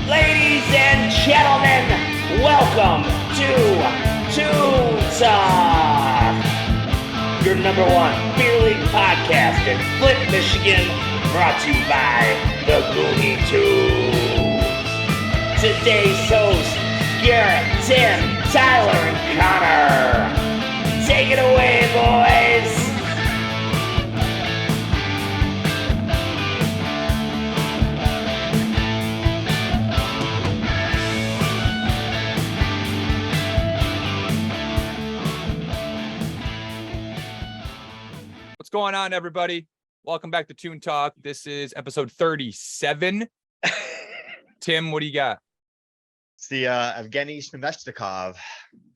Ladies and gentlemen, welcome to Toon Talk, your number one beer league podcast in Flint, Michigan, brought to you by the Looney Tunes. Today's hosts, Garrett, Tim, Tyler, and Connor. Take it away, boys. What's going on, everybody? Welcome back to Toon Talk. This is episode 37. Tim, what do you got? It's the Evgeny Shmestikov.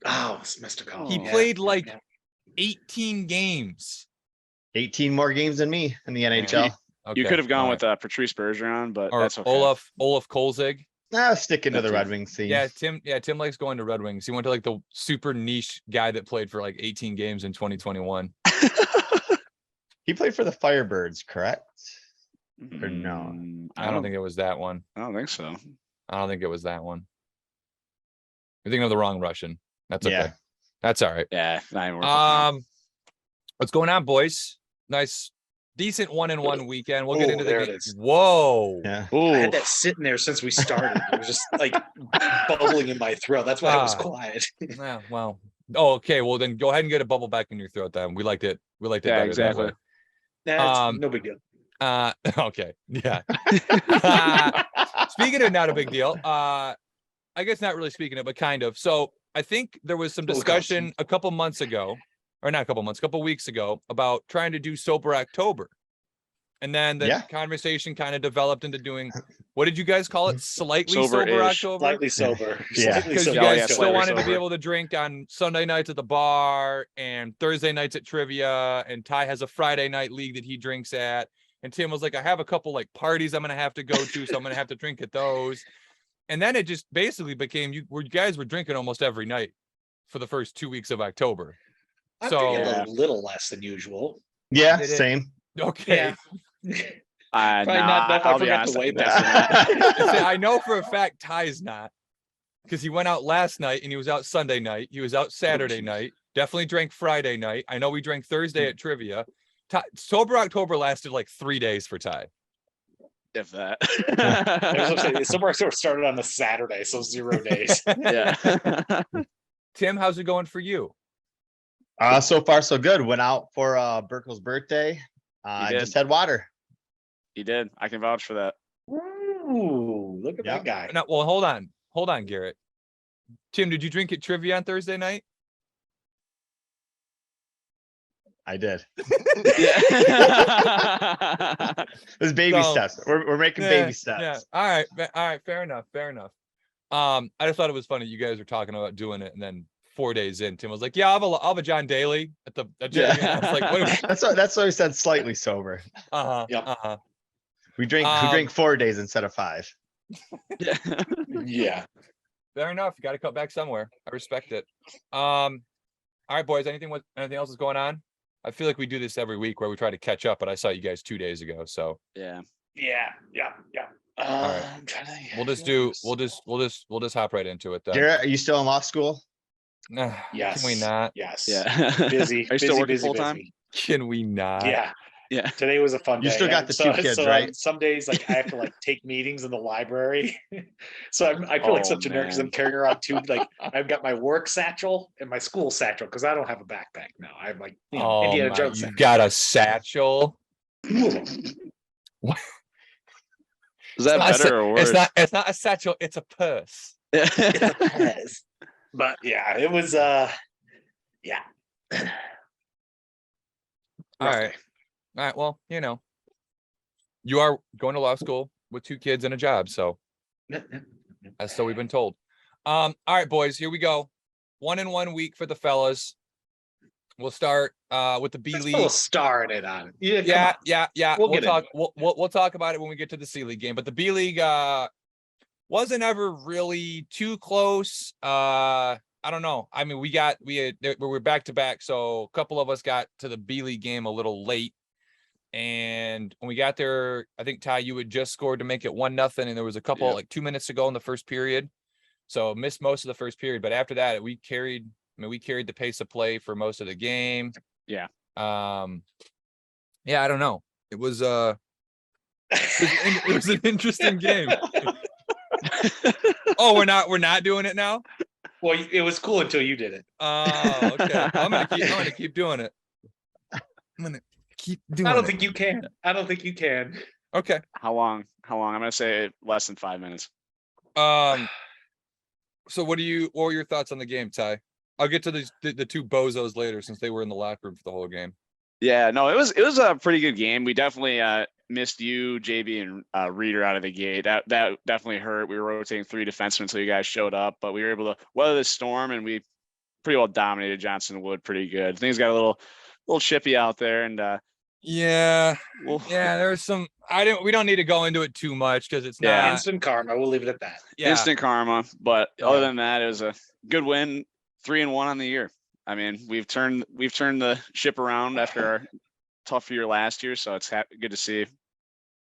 Oh, Shmestikov. He played 18 games. 18 more games than me in the NHL. Okay. You could have gone All with Patrice Bergeron, but or that's okay. Olaf Kolzig. Nah, sticking to the That's Red it. Wings scene. Yeah, Tim likes going to Red Wings. He went to like the super niche guy that played for like 18 games in 2021. He played for the Firebirds, correct? Or no? I don't think it was that one. I don't think so. I don't think it was that one. You're thinking of the wrong Russian. That's okay. Yeah. That's all right. Yeah, not even worth What's going on, boys? Nice, decent 1-1 weekend. We'll get into the there it game. is. Whoa. Yeah. I had that sitting there since we started. It was just like bubbling in my throat. That's why it was quiet. Yeah, well. Oh, okay. Well, then go ahead and get a bubble back in your throat. Then we liked it. We liked it. Yeah, better that exactly. way. Nah, it's no big deal. Okay. Yeah. Speaking of not a big deal, I guess not really speaking of, but kind of. So I think there was some discussion a couple months ago, or not a couple months, a couple weeks ago, about trying to do Sober October. And then the conversation kind of developed into doing, what did you guys call it? Slightly sober October? Slightly sober. Yeah. Slightly Because you sober. guys yeah, still slightly wanted to be sober. able to drink on Sunday nights at the bar and Thursday nights at trivia. And Ty has a Friday night league that he drinks at. And Tim was like, I have a couple like parties I'm going to have to go to, so I'm going to have to drink at those. And then it just basically became, you guys were drinking almost every night for the first 2 weeks of October. I'm So, drinking a little less than usual. Yeah, Did it- same. okay. Probably not enough. I I'll be forgot honest. to weigh that's- See, I know for a fact Ty's not, because he went out last night and he was out Sunday night. He was out Saturday night. Definitely drank Friday night. I know we drank Thursday at trivia. Sober October lasted like 3 days for Ty. if that. Sober October started on a Saturday, so 0 days. Yeah. Tim, how's it going for you? So far so good. Went out for Burkle's birthday. I did. just had water. He did. I can vouch for that. Ooh, look at that guy. No, well, hold on, Garrett. Tim, did you drink at trivia on Thursday night? I did. Yeah. It's baby So- steps. We're making baby steps. Yeah. All right. Fair enough. I just thought it was funny. You guys were talking about doing it, and then 4 days in, Tim was like, "Yeah, I'll have a John Daly at the." Yeah. I was like, "What?" That's why we said slightly sober. Yep. We drink 4 days instead of 5. Yeah. Fair enough. You got to cut back somewhere. I respect it. All right, boys. Anything else is going on? I feel like we do this every week where we try to catch up, but I saw you guys 2 days ago, so Yeah. right. I'm trying to think. we'll just hop right into it then. Garrett, are you still in law school? Yes. Can we not? Yes. Yeah. Busy. Are you still busy, working busy, full-time? busy. Can we not? Yeah. Yeah. Today was a fun day. You still got the So- two kids, so, right? Some days, like I have to like take meetings in the library, so I feel like Oh, such a nerd because I'm man. carrying around two. Like I've got my work satchel and my school satchel because I don't have a backpack now. I have like Oh Indiana my, Jones. you got a satchel. Is that It's not better or worse? It's not a satchel. It's a purse. Yes. But yeah, it was yeah. All right. All right. Well, you are going to law school with 2 kids and a job, so that's so we've been told. All right, boys, here we go. 1-1 week for the fellas. We'll start with the B Let's League. put a star in it on it. Yeah, Yeah. We'll We'll get talk. into We'll talk about it when we get to the C League game. But the B League wasn't ever really too close. I don't know. I mean, we were back to back, so a couple of us got to the B League game a little late. And when we got there, I think Ty, you had just scored to make it 1-0, and there was a couple Yep. like 2 minutes to go in the first period. So missed most of the first period, but after that, we carried the pace of play for most of the game. Yeah. Yeah, I don't know. It was it was an interesting game. Oh, we're not doing it now? Well, it was cool until you did it. Oh, okay. I'm gonna keep doing it. I'm gonna keep doing it. I don't think you can. I don't think you can. Okay. How long? I'm gonna say less than 5 minutes. So what were your thoughts on the game, Ty? I'll get to the two bozos later since they were in the locker room for the whole game. Yeah, no, it was a pretty good game. We definitely missed you, JB, and Reader out of the gate. That definitely hurt. We were rotating 3 defensemen until you guys showed up, but we were able to weather the storm, and we pretty well dominated Johnson Wood pretty good. Things got a little chippy out there, and Yeah, there's some. We don't need to go into it too much because it's Yeah. not Instant karma. We'll leave it at that. instant karma. But Yeah. other than that, it was a good win, 3-1 on the year. I mean, we've turned the ship around after our tough year last year, so it's good to see.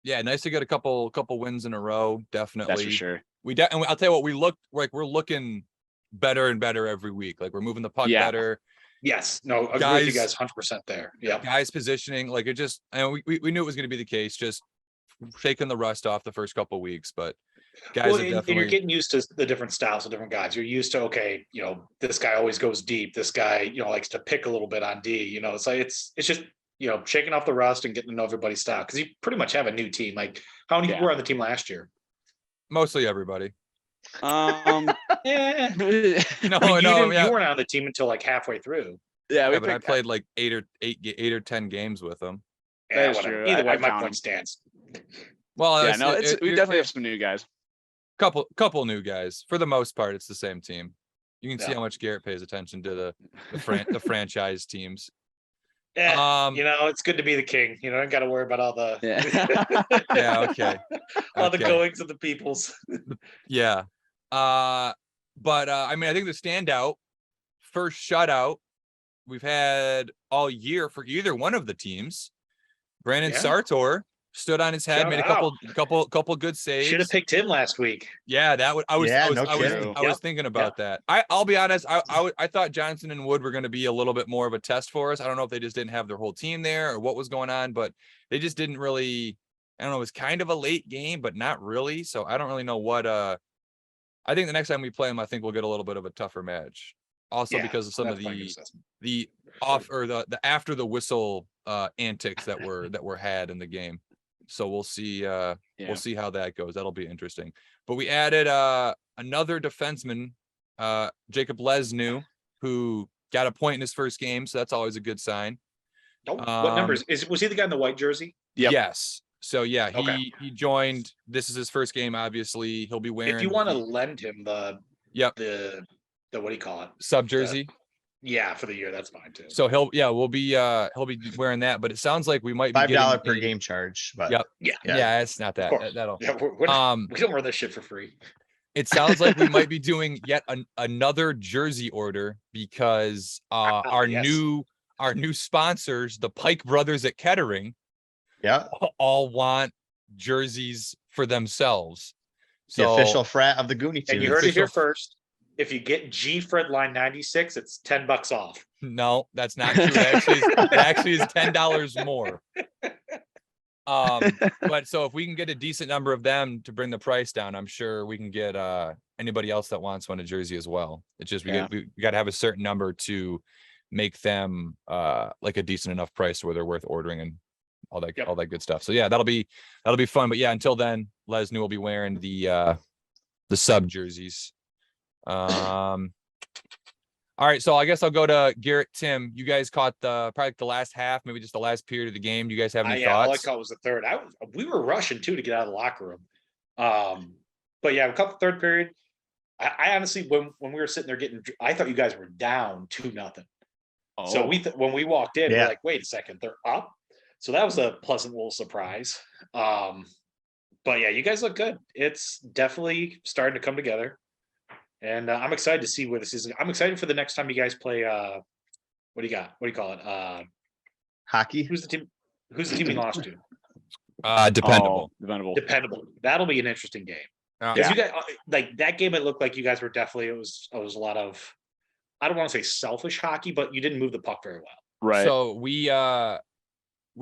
Yeah, nice to get a couple wins in a row. Definitely, That's for sure. And I'll tell you what, we're looking better and better every week. Like we're moving the puck Yeah. better. Yes. No, agree with Guys- you guys 100% there. Yeah. Guys positioning, like it just. We knew it was going to be the case. Just shaking the rust off the first couple weeks, but guys Well, are and you're definitely. getting used to the different styles of different guys. You're used to, okay, this guy always goes deep. This guy, likes to pick a little bit on D. It's like it's just shaking off the rust and getting to know everybody's style because you pretty much have a new team. Like how many people were on the team last year? Mostly everybody. Yeah. No, You weren't on the team until like halfway through. Yeah, but I played like 8 or 10 games with them. Yeah, That's whatever. true. Either way, I my count point 'em. stands. Well, Yeah, no, we definitely have some new guys. couple new guys. For the most part, it's the same team. You can see Yeah. how much Garrett pays attention to the franchise teams. Yeah, it's good to be the king. Don't got to worry about all the Yeah, okay. all the Okay. goings of the peoples. Yeah. But I mean, I think the standout first shutout we've had all year for either one of the teams. Brandon Yeah. Sartor stood on his head, Shout made a couple good saves. Should have picked him last week. Yeah, that would. I was kidding. thinking about that. I'll be honest. I thought Johnson and Wood were going to be a little bit more of a test for us. I don't know if they just didn't have their whole team there or what was going on, but they just didn't really. I don't know. It was kind of a late game, but not really. So I don't really know what. I think the next time we play them, I think we'll get a little bit of a tougher match. Also Yeah, because of some of that's my good assessment. the off or the after the whistle antics that were had in the game. So we'll see. We'll see how that goes. That'll be interesting. But we added another defenseman, Jacob Lesnew, who got a point in his first game. So that's always a good sign. Oh, what numbers was he the guy in the white jersey? Yep. Yes. So yeah, Okay. he joined. This is his first game. Obviously, he'll be wearing. If you want to lend him the what do you call it? Sub jersey. Yeah, for the year, that's fine too. So he'll be wearing that. But it sounds like we might be $5 per getting game charge. But Yep. Yeah. Yeah, it's not that. course. That'll. Yeah, we don't wear this shit for free. It sounds like we might be doing yet another jersey order because our yes. new sponsors, the Pike Brothers at Kettering, yeah, all want jerseys for themselves. the So official frat of the Goonie And you Tunes. heard it here first. If you get G Fred line 96, it's $10 off. no, that's not true. It actually is $10 more. But so if we can get a decent number of them to bring the price down, I'm sure we can get anybody else that wants one a jersey as well. It's just we got to have a certain number to make them like a decent enough price where they're worth ordering and all that good stuff. So yeah, that'll be fun. But yeah, until then, Lesnew will be wearing the sub jerseys. All right, so I guess I'll go to Garrett, Tim. You guys caught probably the last half, maybe just the last period of the game. Do you guys have any thoughts? All I caught was the third. We were rushing too to get out of the locker room. But yeah, we caught the third period. I honestly, when we were sitting there I thought you guys were down 2-0. So when we walked in, we're like, wait a second, they're up. So that was a pleasant little surprise. But yeah, you guys look good. It's definitely starting to come together. And I'm excited to see where this is. I'm excited for the next time you guys play. What do you got? What do you call it? Hockey. Who's the team? Who's the team we lost to? Dependable. Dependable. Dependable. That'll be an interesting game. Because you guys like that game, it looked like you guys were definitely it was a lot of, I don't want to say selfish hockey, but you didn't move the puck very well. Right. So we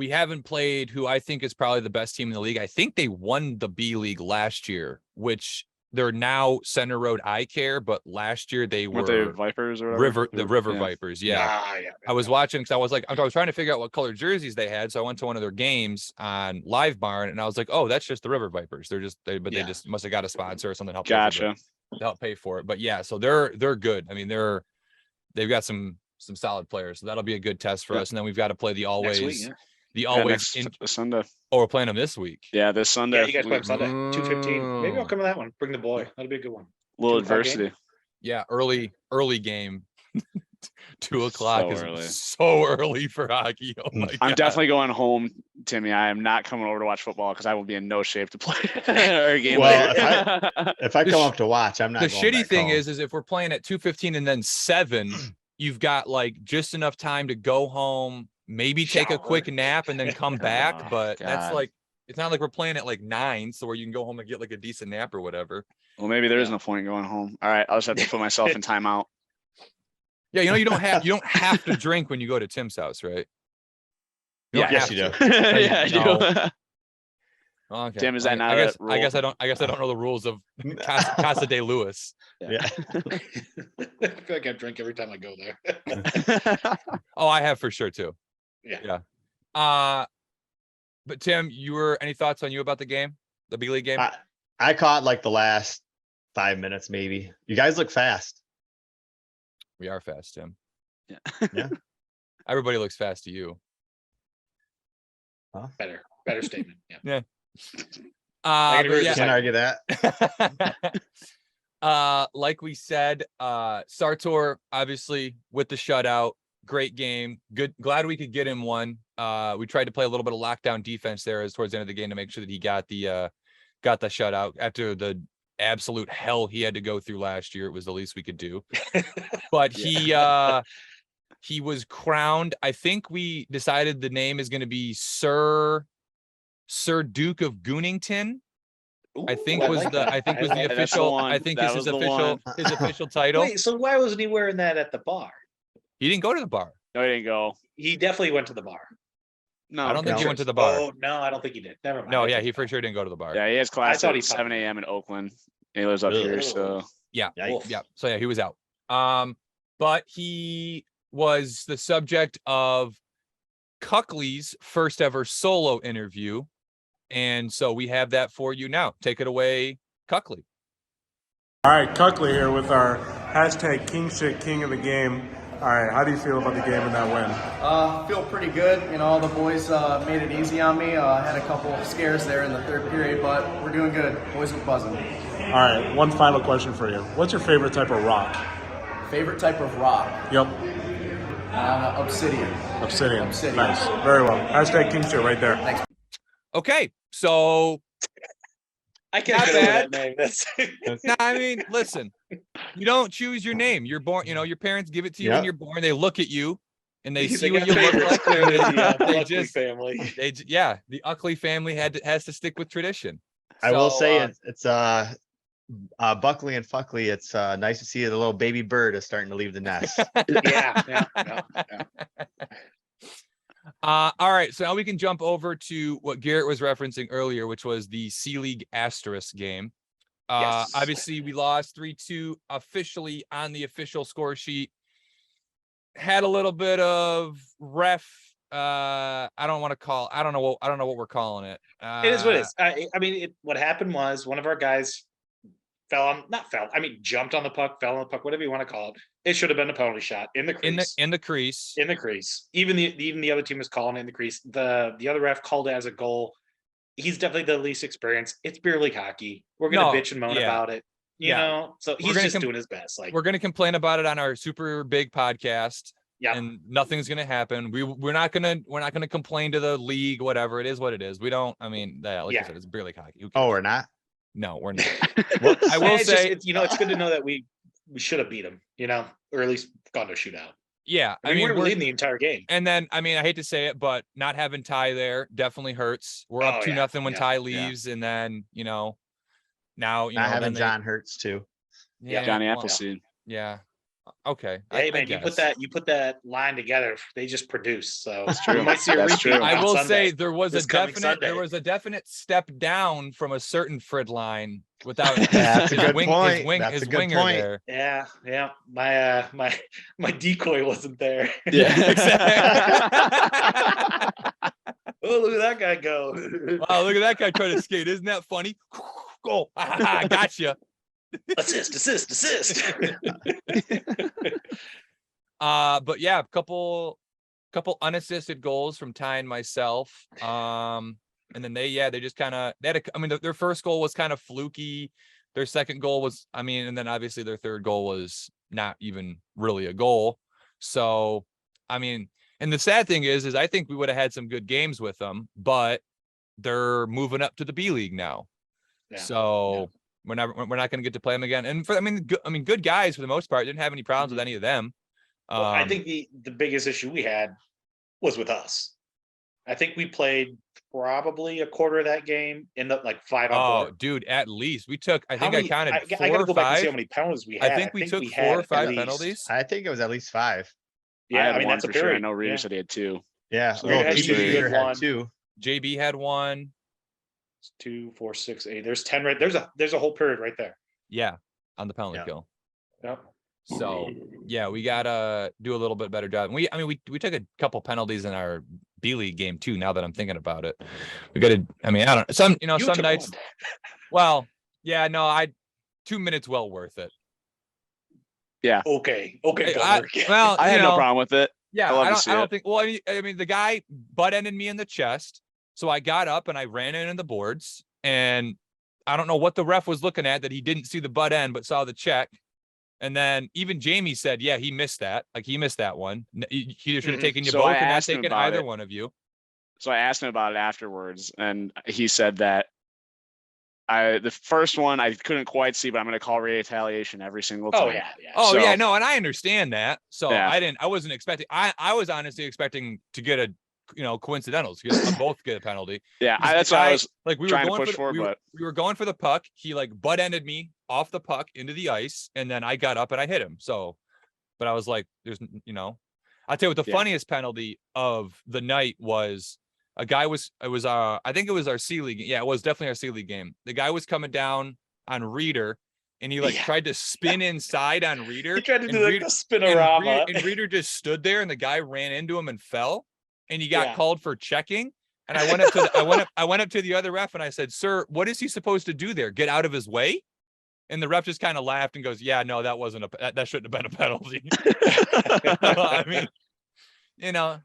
haven't played who I think is probably the best team in the league. I think they won the B League last year, which they're now Center Road Eye Care, but last year they Weren't were they Vipers or whatever? the River Vipers. Yeah. Yeah. I was watching because I was trying to figure out what color jerseys they had. So I went to one of their games on Live Barn and I was like, oh, that's just the River Vipers. They just must have got a sponsor or something to help pay for it. But yeah, so they're good. I mean, they've got some solid players. So that'll be a good test for us. And then we've got to play the Sunday. Oh, we're playing them this week. Yeah, this Sunday. Yeah, you guys play on Sunday, 2:15. Maybe I'll come to that one. Bring the boy. That'll be a good one. Little adversity. Yeah, early game. 2 o'clock So early. is so early for hockey. Oh my I'm God. definitely going home, Timmy. I am not coming over to watch football because I will be in no shape to play our game. Well, later. if I come up to watch, I'm not. The going shitty back thing home. is if we're playing at 2:15 and then 7, you've got like just enough time to go home, maybe take a Shower. quick nap and then come back. Oh, But that's God. like, it's not like we're playing at like 9, so where you can go home and get like a decent nap or whatever. Well, maybe there is no point in going home. All right, I'll just have to put myself in timeout. Yeah, you don't have to drink when you go to Tim's house, right? You don't Yeah. have Yes, you to. do. Yeah, I do. No. Okay. Tim, is that not I a guess rule? I guess I don't know the rules of Casa de Lewis. Yeah. I feel like I drink every time I go there. Oh, I have for sure too. Yeah. But Tim, any thoughts on you about the game, the B League game? I caught like the last 5 minutes, maybe. You guys look fast. We are fast, Tim. Yeah. Everybody looks fast to you. Better statement. Yeah. But yeah. Can't argue that. Like we said, Sartor obviously with the shutout, great game. Good, glad we could get him one. We tried to play a little bit of lockdown defense there as towards the end of the game to make sure that he got the shutout after the absolute hell he had to go through last year. It was the least we could do. But he was crowned. I think we decided the name is going to be Sir Duke of Goonington. I think was the That's the official. one. I think That is his was the one. official title. Wait, so why wasn't he wearing that at the bar? He didn't go to the bar. No, he didn't go. He definitely went to the bar. No, I don't think he no. went to the bar. Oh no, I don't think he did. Never mind. No, yeah, he for sure didn't go to the bar. Yeah, he has class thought he at 7 a.m. in Oakland. And he lives up Ugh. here, so Yeah, Yikes. yeah. So yeah, he was out. But he was the subject of Cuckley's first ever solo interview, and so we have that for you now. Take it away, Cuckley. All right, Cuckley here with our hashtag King Shit King of the Game. All right, how do you feel about the game and that win? Feel pretty good. You know, all the boys made it easy on me. Had a couple of scares there in the third period, but we're doing good. Boys were buzzing. All right, one final question for you. What's your favorite type of rock? Favorite type of rock? Yep, Obsidian. Obsidian. Obsidian. Nice, very well. Hashtag King Shit right there. Okay, so I can't Not get over bad. that name. That's no, I mean, listen, you don't choose your name. You're born. You know, your parents give it to you when Yep. you're born. They look at you and they see got what you look favorites, like. clearly, the They Buckley just- family. The Uckley family has to stick with tradition. I will So, say it's Buckley and Fuckley. It's nice to see the little baby bird is starting to leave the nest. Yeah. all right, so now we can jump over to what Garrett was referencing earlier, which was the C League asterisk game. Yes. Obviously we lost 3-2 officially on the official score sheet. Had a little bit of ref. I don't know what we're calling it. It is what it is. I mean, what happened was one of our guys jumped on the puck, fell on the puck, whatever you want to call it. It should have been a penalty shot in the crease. In the crease. In the crease. Even the other team was calling it in the crease. The other ref called it as a goal. He's definitely the least experienced. It's beer league hockey. We're gonna bitch and moan about it. You know, so he's gonna just doing his best. Like we're gonna complain about it on our super big podcast. Yeah. And nothing's gonna happen. We're not gonna complain to the league, whatever. It is what it is. We don't, I mean, like I said, it's beer league hockey. Who cares? Oh, we're not. No, we're not. Whoops. I will it's say, just, it's good to know that we should have beat him, or at least gone to a shootout. Yeah, I mean, we're leading the entire game. And then, I mean, I hate to say it, but not having Ty there definitely hurts. We're up 2-0 when Ty leaves, and then now Not having John hurts too. Yeah, Johnny Appleseed. Yeah. Okay. Hey man, I you put that line together. They just produce. So That's true. we might see a That's repeat true. I on will Sunday. say there was This coming Sunday. a definite step down from a certain Frid line without That's a his good point. his That's a good winger point. there. Yeah. My decoy wasn't there. Oh, look at that guy go. Wow, look at that guy trying to skate. Isn't that funny? Go. Gotcha. Assist. But yeah, a couple unassisted goals from Ty and myself. And then they just kind of their first goal was kind of fluky. Their second goal was, and then obviously their third goal was not even really a goal. So, and the sad thing is I think we would have had some good games with them, but they're moving up to the B League now. Yeah. So we're not going to get to play them again. And good guys for the most part. Didn't have any problems with any of them. Well, I think the biggest issue we had was with us. I think we played probably a quarter of that game in the 5-on-4. Oh, dude, at least we took. I counted. I 4 gotta or go 5. back and see how many penalties we had. I think we took 4 or 5 penalties. I think it was at least 5. Yeah, I had one that's for a period. sure. I know Reader said he had 2. Yeah, So Reader had 2. JB had 1. 2, 4, 6, 8. There's 10 right. There's a whole period right there. Yeah, on the penalty kill. Yep. So yeah, we gotta do a little bit better job. We took a couple penalties in our B League game too. Now that I'm thinking about it, we gotta. I don't know. Some some nights. Well, yeah, no, 2 minutes well worth it. Yeah. Okay. I had no problem with it. Yeah, I don't think. Well, the guy butt ended me in the chest, so I got up and I ran into the boards, and I don't know what the ref was looking at that he didn't see the butt end but saw the check. And then even Jamie said, yeah, he missed that. He missed that one. He should have taken you both and not taken either one of you. So I asked him about it afterwards, and he said that the first one I couldn't quite see, but I'm going to call retaliation every single time. Oh yeah. Oh yeah, no, and I understand that. So I wasn't expecting. I was honestly expecting to get a coincidentals because both get a penalty. Yeah, that's why I was we were trying going to push forward, but we were going for the puck. He butt ended me off the puck into the ice, and then I got up and I hit him. So, but I was like, there's I'll tell you what the funniest penalty of the night was. A guy I think it was our C League. Yeah, it was definitely our C League game. The guy was coming down on Reader, and he tried to spin inside on Reader. He tried to do a spinorama. And Reader just stood there, and the guy ran into him and fell, and he got called for checking. And I went up to I went up to the other ref and I said, "Sir, what is he supposed to do there? Get out of his way?" And the ref just kind of laughed and goes, "Yeah, no, that wasn't that shouldn't have been a penalty."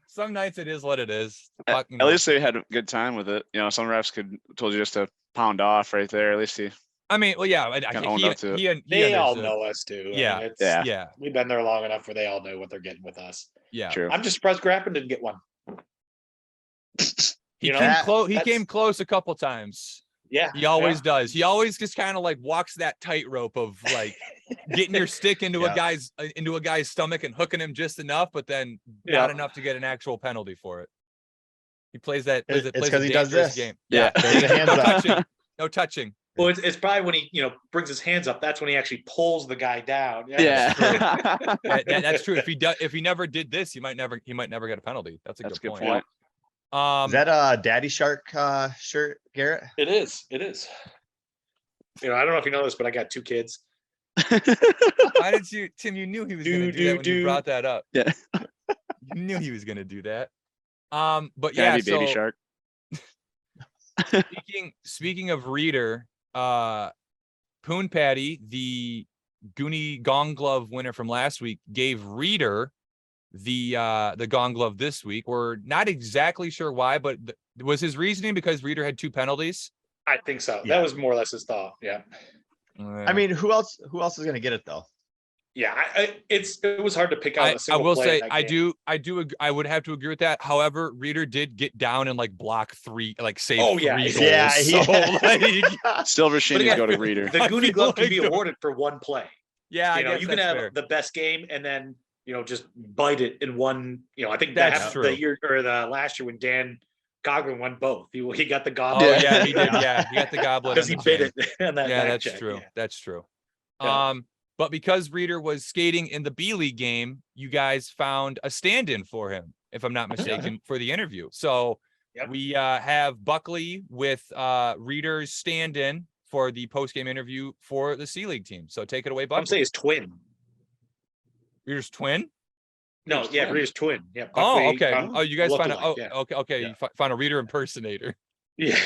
Some nights it is what it is. At least they had a good time with it. Some refs told you just to pound off right there. At least he. They all know us too. Yeah. We've been there long enough where they all know what they're getting with us. Yeah, true. I'm just surprised Grappin didn't get one. He came close a couple times. Yeah, he always does. He always just kind of walks that tightrope of getting your stick into a guy's stomach and hooking him just enough, but then not enough to get an actual penalty for it. He plays that. It's because he does this game. Yeah, no touching. Well, it's probably when he brings his hands up. That's when he actually pulls the guy down. Yeah. That's true. If he never did this, he might never get a penalty. That's a good point. Is that a Daddy Shark shirt, Garrett? It is. I don't know if you know this, but I got 2 kids. Why did you, Tim? You knew he was going to do that when you brought that up. Yeah, you knew he was going to do that. But Baby Shark. Speaking of Reader, Poon Patty, the Goonie Gong Glove winner from last week, gave Reader the Gong Glove this week. We're not exactly sure why, but was his reasoning because Reader had 2 penalties? I think so. Yeah. That was more or less his thought. Yeah. Who else is going to get it though? Yeah, it was hard to pick out a single I will play say I would have to agree with that. However, Reader did get down and block 3, save 3 goals. Yeah, Silver shinies go to Reader. The Goonie Glove can be awarded for 1 play. Yeah, you can have the best game and then just bite it in one. I think That's that true. the year or the last year when Dan Coughlin won both. He got the Oh goblet. yeah, he did. Yeah, he got the goblet because on he the bit chin. it on that. Yeah, back that's check. true. Yeah. That's true. Yeah. But because Reader was skating in the B League game, you guys found a stand-in for him, if I'm not mistaken, for the interview. So Yep. we have Buckley with Reader's stand-in for the post-game interview for the C League team. So take it away, I'm gonna say Buckley. his twin. Reader's twin? No, Reader's yeah, twin. Reader's twin. Yeah. Oh, Buckley, okay. Oh, you guys found out. lookalike, Oh, yeah. okay. Yeah. You found a Reader impersonator. Yeah.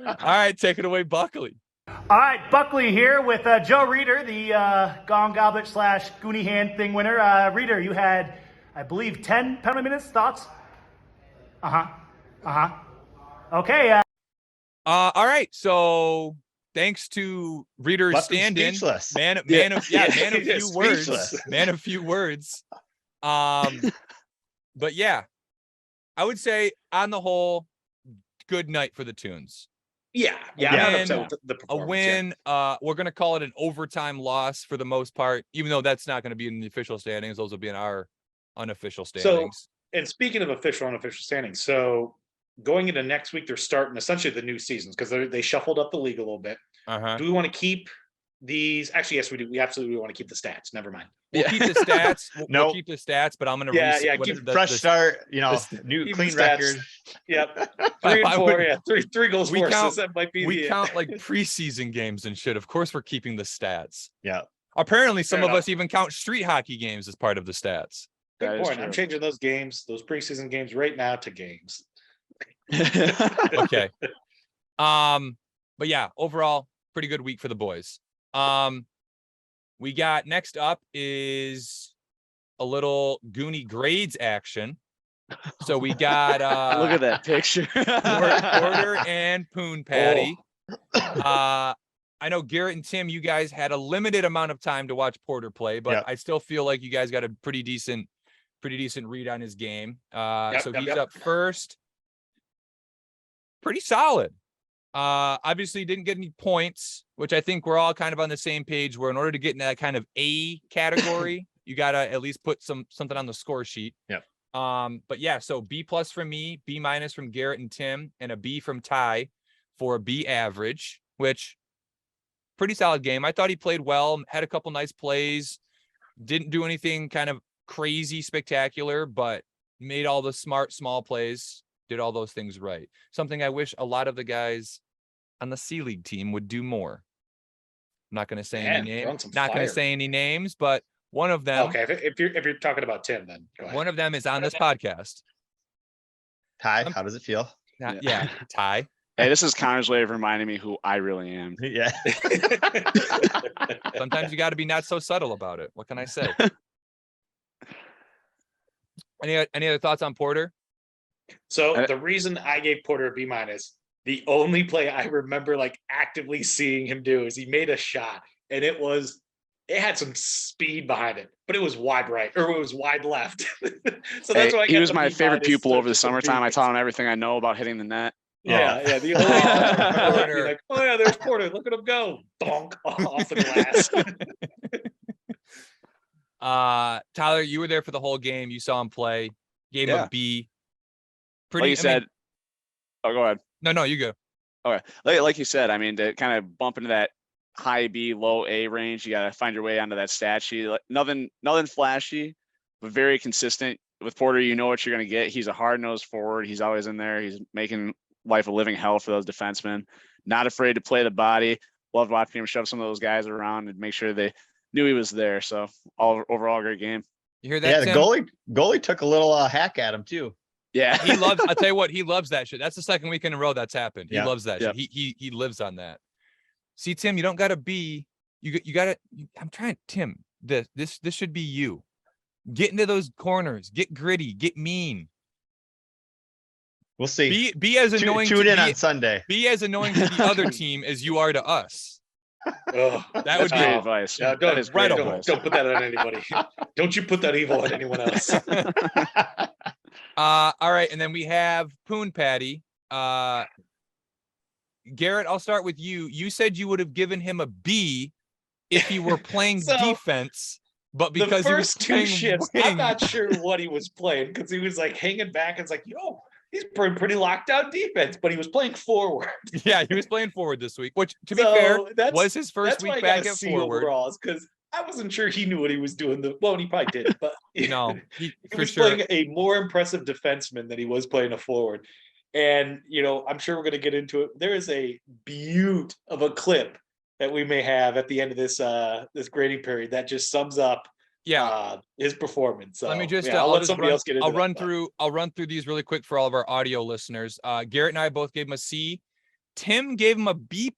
All right, take it away, Buckley. All right, Buckley here with Joe Reader, the Gong Goblet / Goonie Hand thing winner. Reader, you had, I believe, 10 penalty minutes. Thoughts? Okay. All right. So thanks to Reader's Buckley's stand-in, speechless. man of Yeah, few words. speechless. Man of few words. But yeah, I would say on the whole, good night for the Toons. Yeah. A I'm not win, upset with the A performance. win. We're gonna call it an overtime loss for the most part, even though that's not going to be in the official standings. Those will be in our unofficial standings. And speaking of official and unofficial standings, so going into next week, they're starting essentially the new seasons because they shuffled up the league a little bit. Uh-huh. Do we want to keep these? Actually, yes, we do. We absolutely want to keep the stats. Never mind. We'll keep the stats. We'll Nope. keep the stats, but I'm gonna keep Fresh start, new Even clean stats. record. Yep. I 3 and 4. would- Yeah. Three goals we for us. count- That might be We the count like preseason games and shit. Of course, we're keeping the stats. Yeah. Apparently, some Fair of enough. us even count street hockey games as part of the stats. That Good is point. I'm true. changing those games, those preseason games, right now to games. Okay. But yeah, overall, pretty good week for the boys. We got next up is a little Goonie grades action. So we got Look at that picture. Porter and Poon Patty. I know Garrett and Tim, you guys had a limited amount of time to watch Porter play, but Yep. I still feel like you guys got a pretty decent read on his game. So he's yep. up first. Pretty solid. Obviously didn't get any points, which I think we're all kind of on the same page where in order to get in that kind of A category, you got to at least put something on the score sheet. Yep. But yeah, so B+ from me, B- from Garrett and Tim, and a B from Ty for a B average, which pretty solid game. I thought he played well, had a couple nice plays, didn't do anything kind of crazy spectacular, but made all the smart small plays, did all those things right. Something I wish a lot of the guys on the C League team would do more. I'm not going to say any throwing names, some not going to fire. say any names, but one of them, Okay, if you're talking about Tim, then go ahead. one of them is on this podcast. Ty, how does it feel? Yeah, Ty. Hey, this is Connor's way of reminding me who I really am. Yeah. Sometimes you got to be not so subtle about it. What can I say? Any other thoughts on Porter? So the reason I gave Porter a B-, the only play I remember like actively seeing him do is he made a shot and it had some speed behind it, but it was wide right or it was wide left. So that's why He was my favorite pupil over the summertime. I taught him everything I know about hitting the net. Yeah. The only Porter. be like, oh yeah, there's Porter. Look at him go, bonk off the glass. Tyler, you were there for the whole game. You saw him play. Gave him Yeah. a B. Like you said, oh, go ahead. No, you go. Okay. Like you said, I mean, to kind of bump into that high B, low A range, you got to find your way onto that stat sheet. Like, nothing flashy, but very consistent. With Porter, you know what you're going to get. He's a hard-nosed forward. He's always in there. He's making life a living hell for those defensemen. Not afraid to play the body. Loved watching him shove some of those guys around and make sure they knew he was there. So overall, great game. You hear that? Yeah, the Tim? goalie took a little hack at him too. Yeah. He loves. I'll tell you what. He loves that shit. That's the second week in a row that's happened. He Yeah. loves that shit. He lives on that. See, Tim, you don't got to be. You got to. I'm trying, Tim. This should be you. Get into those corners. Get gritty. Get mean. We'll see. Be as annoying. Tune in be, on Sunday. be as annoying to the other team as you are to us. Ugh. That would That's great be advice. Yeah, That is great incredible. advice. Don't put that on anybody. Don't you put that evil on anyone else. All right, and then we have Poon Patty. Garrett, I'll start with you. You said you would have given him a B if he were playing So- defense. but The because he was first two playing shifts, wing, I'm not sure what he was playing because he was like hanging back. It's like, he's pretty locked down defense, but he was playing forward. yeah, he was playing forward this week, which to be fair was his first that's why I week got back a at C forward. overall, is because I wasn't sure he knew what he was doing. He probably did, but No, he for was sure. playing a more impressive defenseman than he was playing a forward. And I'm sure we're going to get into it. There is a beaut of a clip that we may have at the end of this this grading period that just sums up his performance. So, Let me just I'll let somebody else get into I'll run through these really quick for all of our audio listeners. Garrett and I both gave him a C. Tim gave him a B+,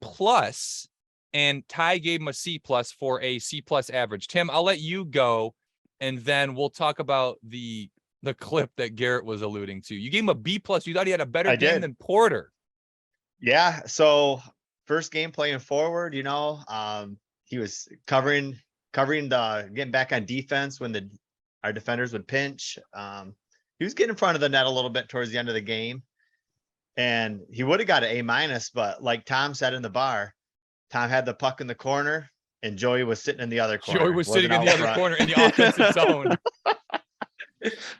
and Ty gave him a C+ for a C+ average. Tim, I'll let you go, and then we'll talk about the clip that Garrett was alluding to. You gave him a B+. You thought he had a better game than Porter. Yeah. So first game playing forward, he was covering getting back on defense when our defenders would pinch. He was getting in front of the net a little bit towards the end of the game, and he would have got an A-, but like Tom said in the bar, Tom had the puck in the corner and Joey was sitting in the other corner. Joey was sitting in the other corner in the offensive zone.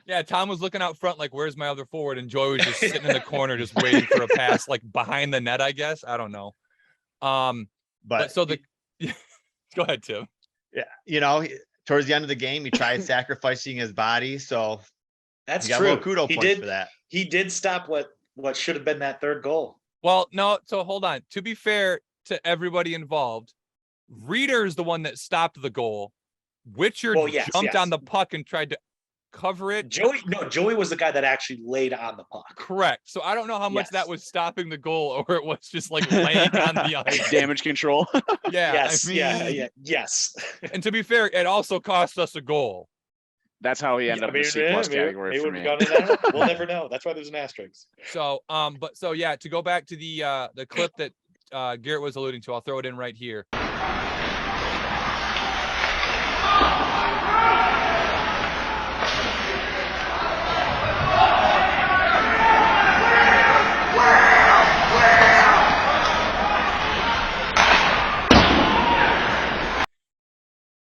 Yeah, Tom was looking out front like, where's my other forward? And Joey was just sitting in the corner just waiting for a pass, like behind the net, I guess. I don't know. But so go ahead, Tim. Yeah, towards the end of the game, he tried sacrificing his body. So That's true. Kudos points for that. He did stop what should have been that third goal. Well, no, so hold on. To be fair to everybody involved, Reeder's the one that stopped the goal. Witcher jumped on the puck and tried to cover it. Joey was the guy that actually laid on the puck. Correct. So I don't know how much that was stopping the goal or it was just like laying on the ice. Damage control. Yeah. Yes. Yes. And to be fair, it also cost us a goal. That's how he ended up in the C+ category for me. We'll never know. That's why there's an asterisk. So, to go back to the clip that Garrett was alluding to, I'll throw it in right here.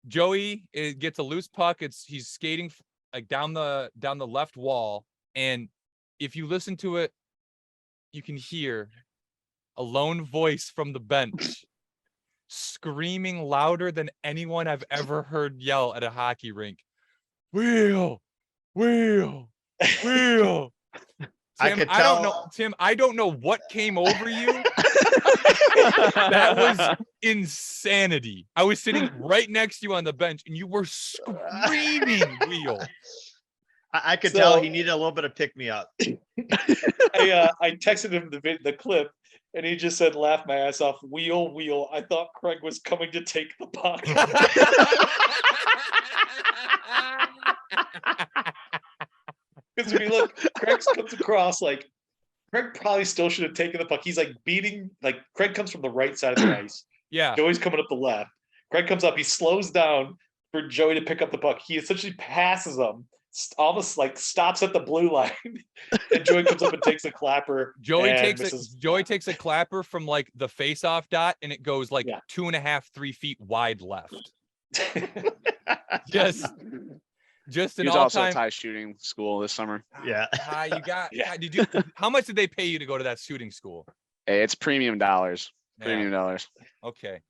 Joey gets a loose puck. He's skating like down the left wall, and if you listen to it, you can hear a lone voice from the bench screaming louder than anyone I've ever heard yell at a hockey rink. Wheel. Tim, I don't know. Tim, I don't know what came over you. That was insanity. I was sitting right next to you on the bench and you were screaming wheel. I could tell he needed a little bit of pick me up. I texted him the clip and he just said, laugh my ass off. Wheel. I thought Craig was coming to take the puck. Because if you look, Craig comes across like Craig probably still should have taken the puck. He's like Craig comes from the right side of the ice. Yeah. Joey's coming up the left. Craig comes up, he slows down for Joey to pick up the puck. He essentially passes him, almost like stops at the blue line. And Joey comes up and takes a clapper. Joey takes a clapper from like the face-off dot and it goes like 2.5, 3 feet wide left. Just an he was all-time. Also at Ty shooting school this summer. Yeah. How much did they pay you to go to that shooting school? Hey, it's premium dollars. Okay.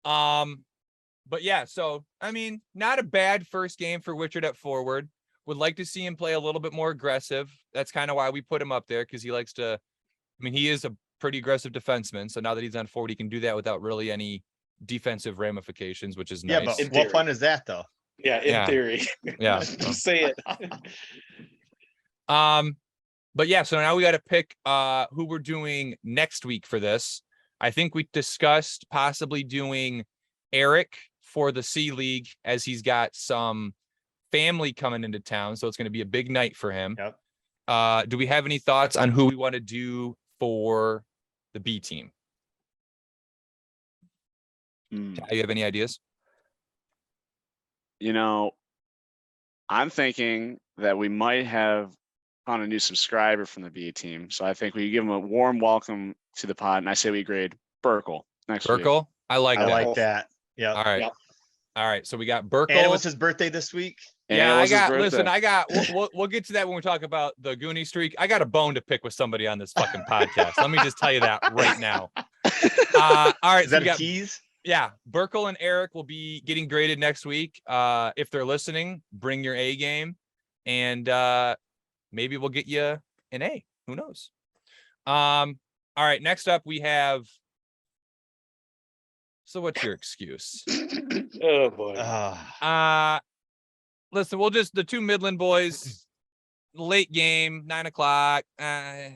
But yeah, so I mean, not a bad first game for Richard at forward. Would like to see him play a little bit more aggressive. That's kind of why we put him up there, because he likes to. I mean, he is a pretty aggressive defenseman. So now that he's on forward, he can do that without really any defensive ramifications, which is nice. Yeah, but what fun is that, though? Yeah, in theory. Yeah. Just say it. But yeah, so now we got to pick who we're doing next week for this. I think we discussed possibly doing Eric for the C League, as he's got some family coming into town, so it's going to be a big night for him. Yep. Do we have any thoughts on who we want to do for the B team? Do you have any ideas? I'm thinking that we might have found a new subscriber from the B team. So I think we give him a warm welcome to the pod. And I say we grade Burkle next week. I like that. Yeah. All right. Yep. All right, so we got Burkle. And it was his birthday this week. Yeah, And it was his listen, birthday. we'll get to that when we talk about the Goonie streak. I got a bone to pick with somebody on this fucking podcast. Let me just tell you that right now. All right, Is so that we a got, tease? yeah, Burkle and Eric will be getting graded next week. If they're listening, bring your A game, and maybe we'll get you an A. Who knows? All right, next up we have. So what's your excuse? Oh boy. Listen, we'll just the two Midland boys, late game, 9 o'clock. 9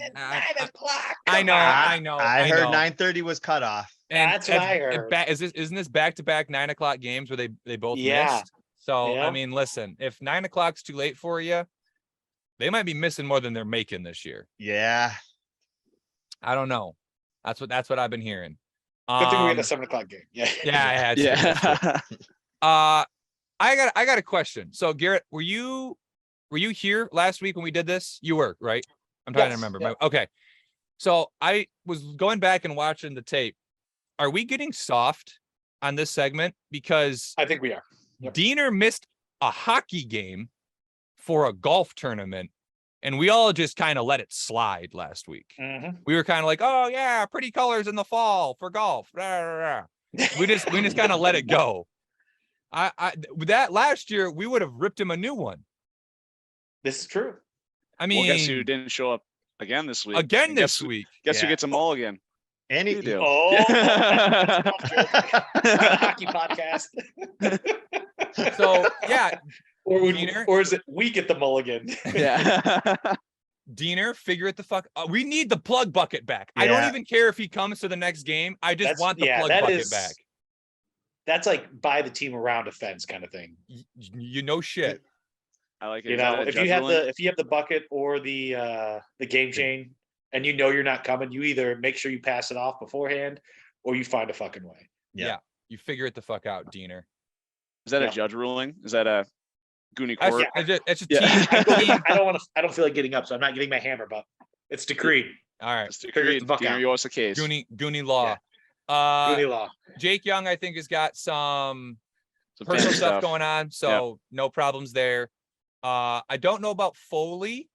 o'clock. I know. I heard know. 9:30 was cut off. And That's what I heard. Isn't this back-to-back 9 o'clock games where they both Yeah. missed? So Yeah. I mean, listen, if 9 o'clock's too late for you, they might be missing more than they're making this year. Yeah. I don't know. That's what I've been hearing. Good thing we had a 7 o'clock game. Yeah. Yeah, I had to. Yeah. I got a question. So Garrett, were you here last week when we did this? You were, right? I'm trying to Yes, remember. yeah. Okay. So I was going back and watching the tape. Are we getting soft on this segment? Because I think we are. Yep. Diener missed a hockey game for a golf tournament, and we all just kind of let it slide last week. Mhm. We were kind of like, oh yeah, pretty colors in the fall for golf. Rah, rah, rah. We just kind of let it go. That last year we would have ripped him a new one. This is true. I mean, Well, guess who didn't show up again this week? again And this guess, week. Guess who Yeah. gets a mulligan? And You do. Oh, hockey podcast. So yeah, Or or is it we get the mulligan? Yeah. Diener, figure it the fuck. We need the plug bucket back. I don't Yeah. even care if he comes to the next game. I just want the plug that bucket is- back. That's like buy the team around a fence kind of thing. You know shit. I like it. You Is that know, a if judge you have ruling? the bucket or the game chain, and you know you're not coming, you either make sure you pass it off beforehand, or you find a fucking way. Yeah. You figure it the fuck out, Diener. Is that Yeah. a judge ruling? Is that a Goonie That's, court? it's a Yeah. team. I don't feel like getting up, so I'm not getting my hammer, but it's decreed. All right, Let's Figure it agree. the fuck out. You us a case. Goonie law. Goonie law. Jake Young, I think, has got some Some personal fancy stuff going on, so Yeah. no problems there. I don't know about Foley.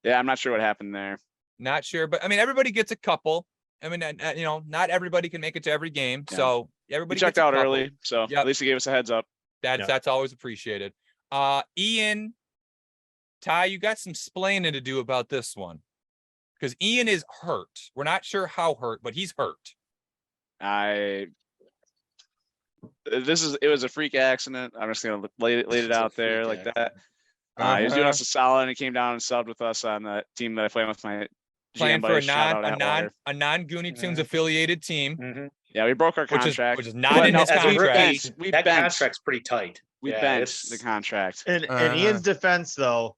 Yeah, I'm not sure what happened there. Not sure, but I mean, everybody gets a couple. I mean, you know, not everybody can make it to every game, Yeah. so We everybody checked gets a out couple. early, so Yep. at least he gave us a heads up. That's always appreciated. Ian, Ty, you got some splaining to do about this one because Ian is hurt. We're not sure how hurt, but he's hurt. It was a freak accident. I'm just gonna lay it out there like that. He was doing Uh-huh. us a solid, and he came down and subbed with us on the team that I play with my Playing GM for a buddy. Shout out Atwater. non Goonie Tunes Mhm. affiliated team, Mhm. Yeah, we broke our which contract. is not Well, in no, his as a rookie, contract. We that benched. contract's pretty tight. We Yeah, benched it's- the contract. And Ian's defense, though,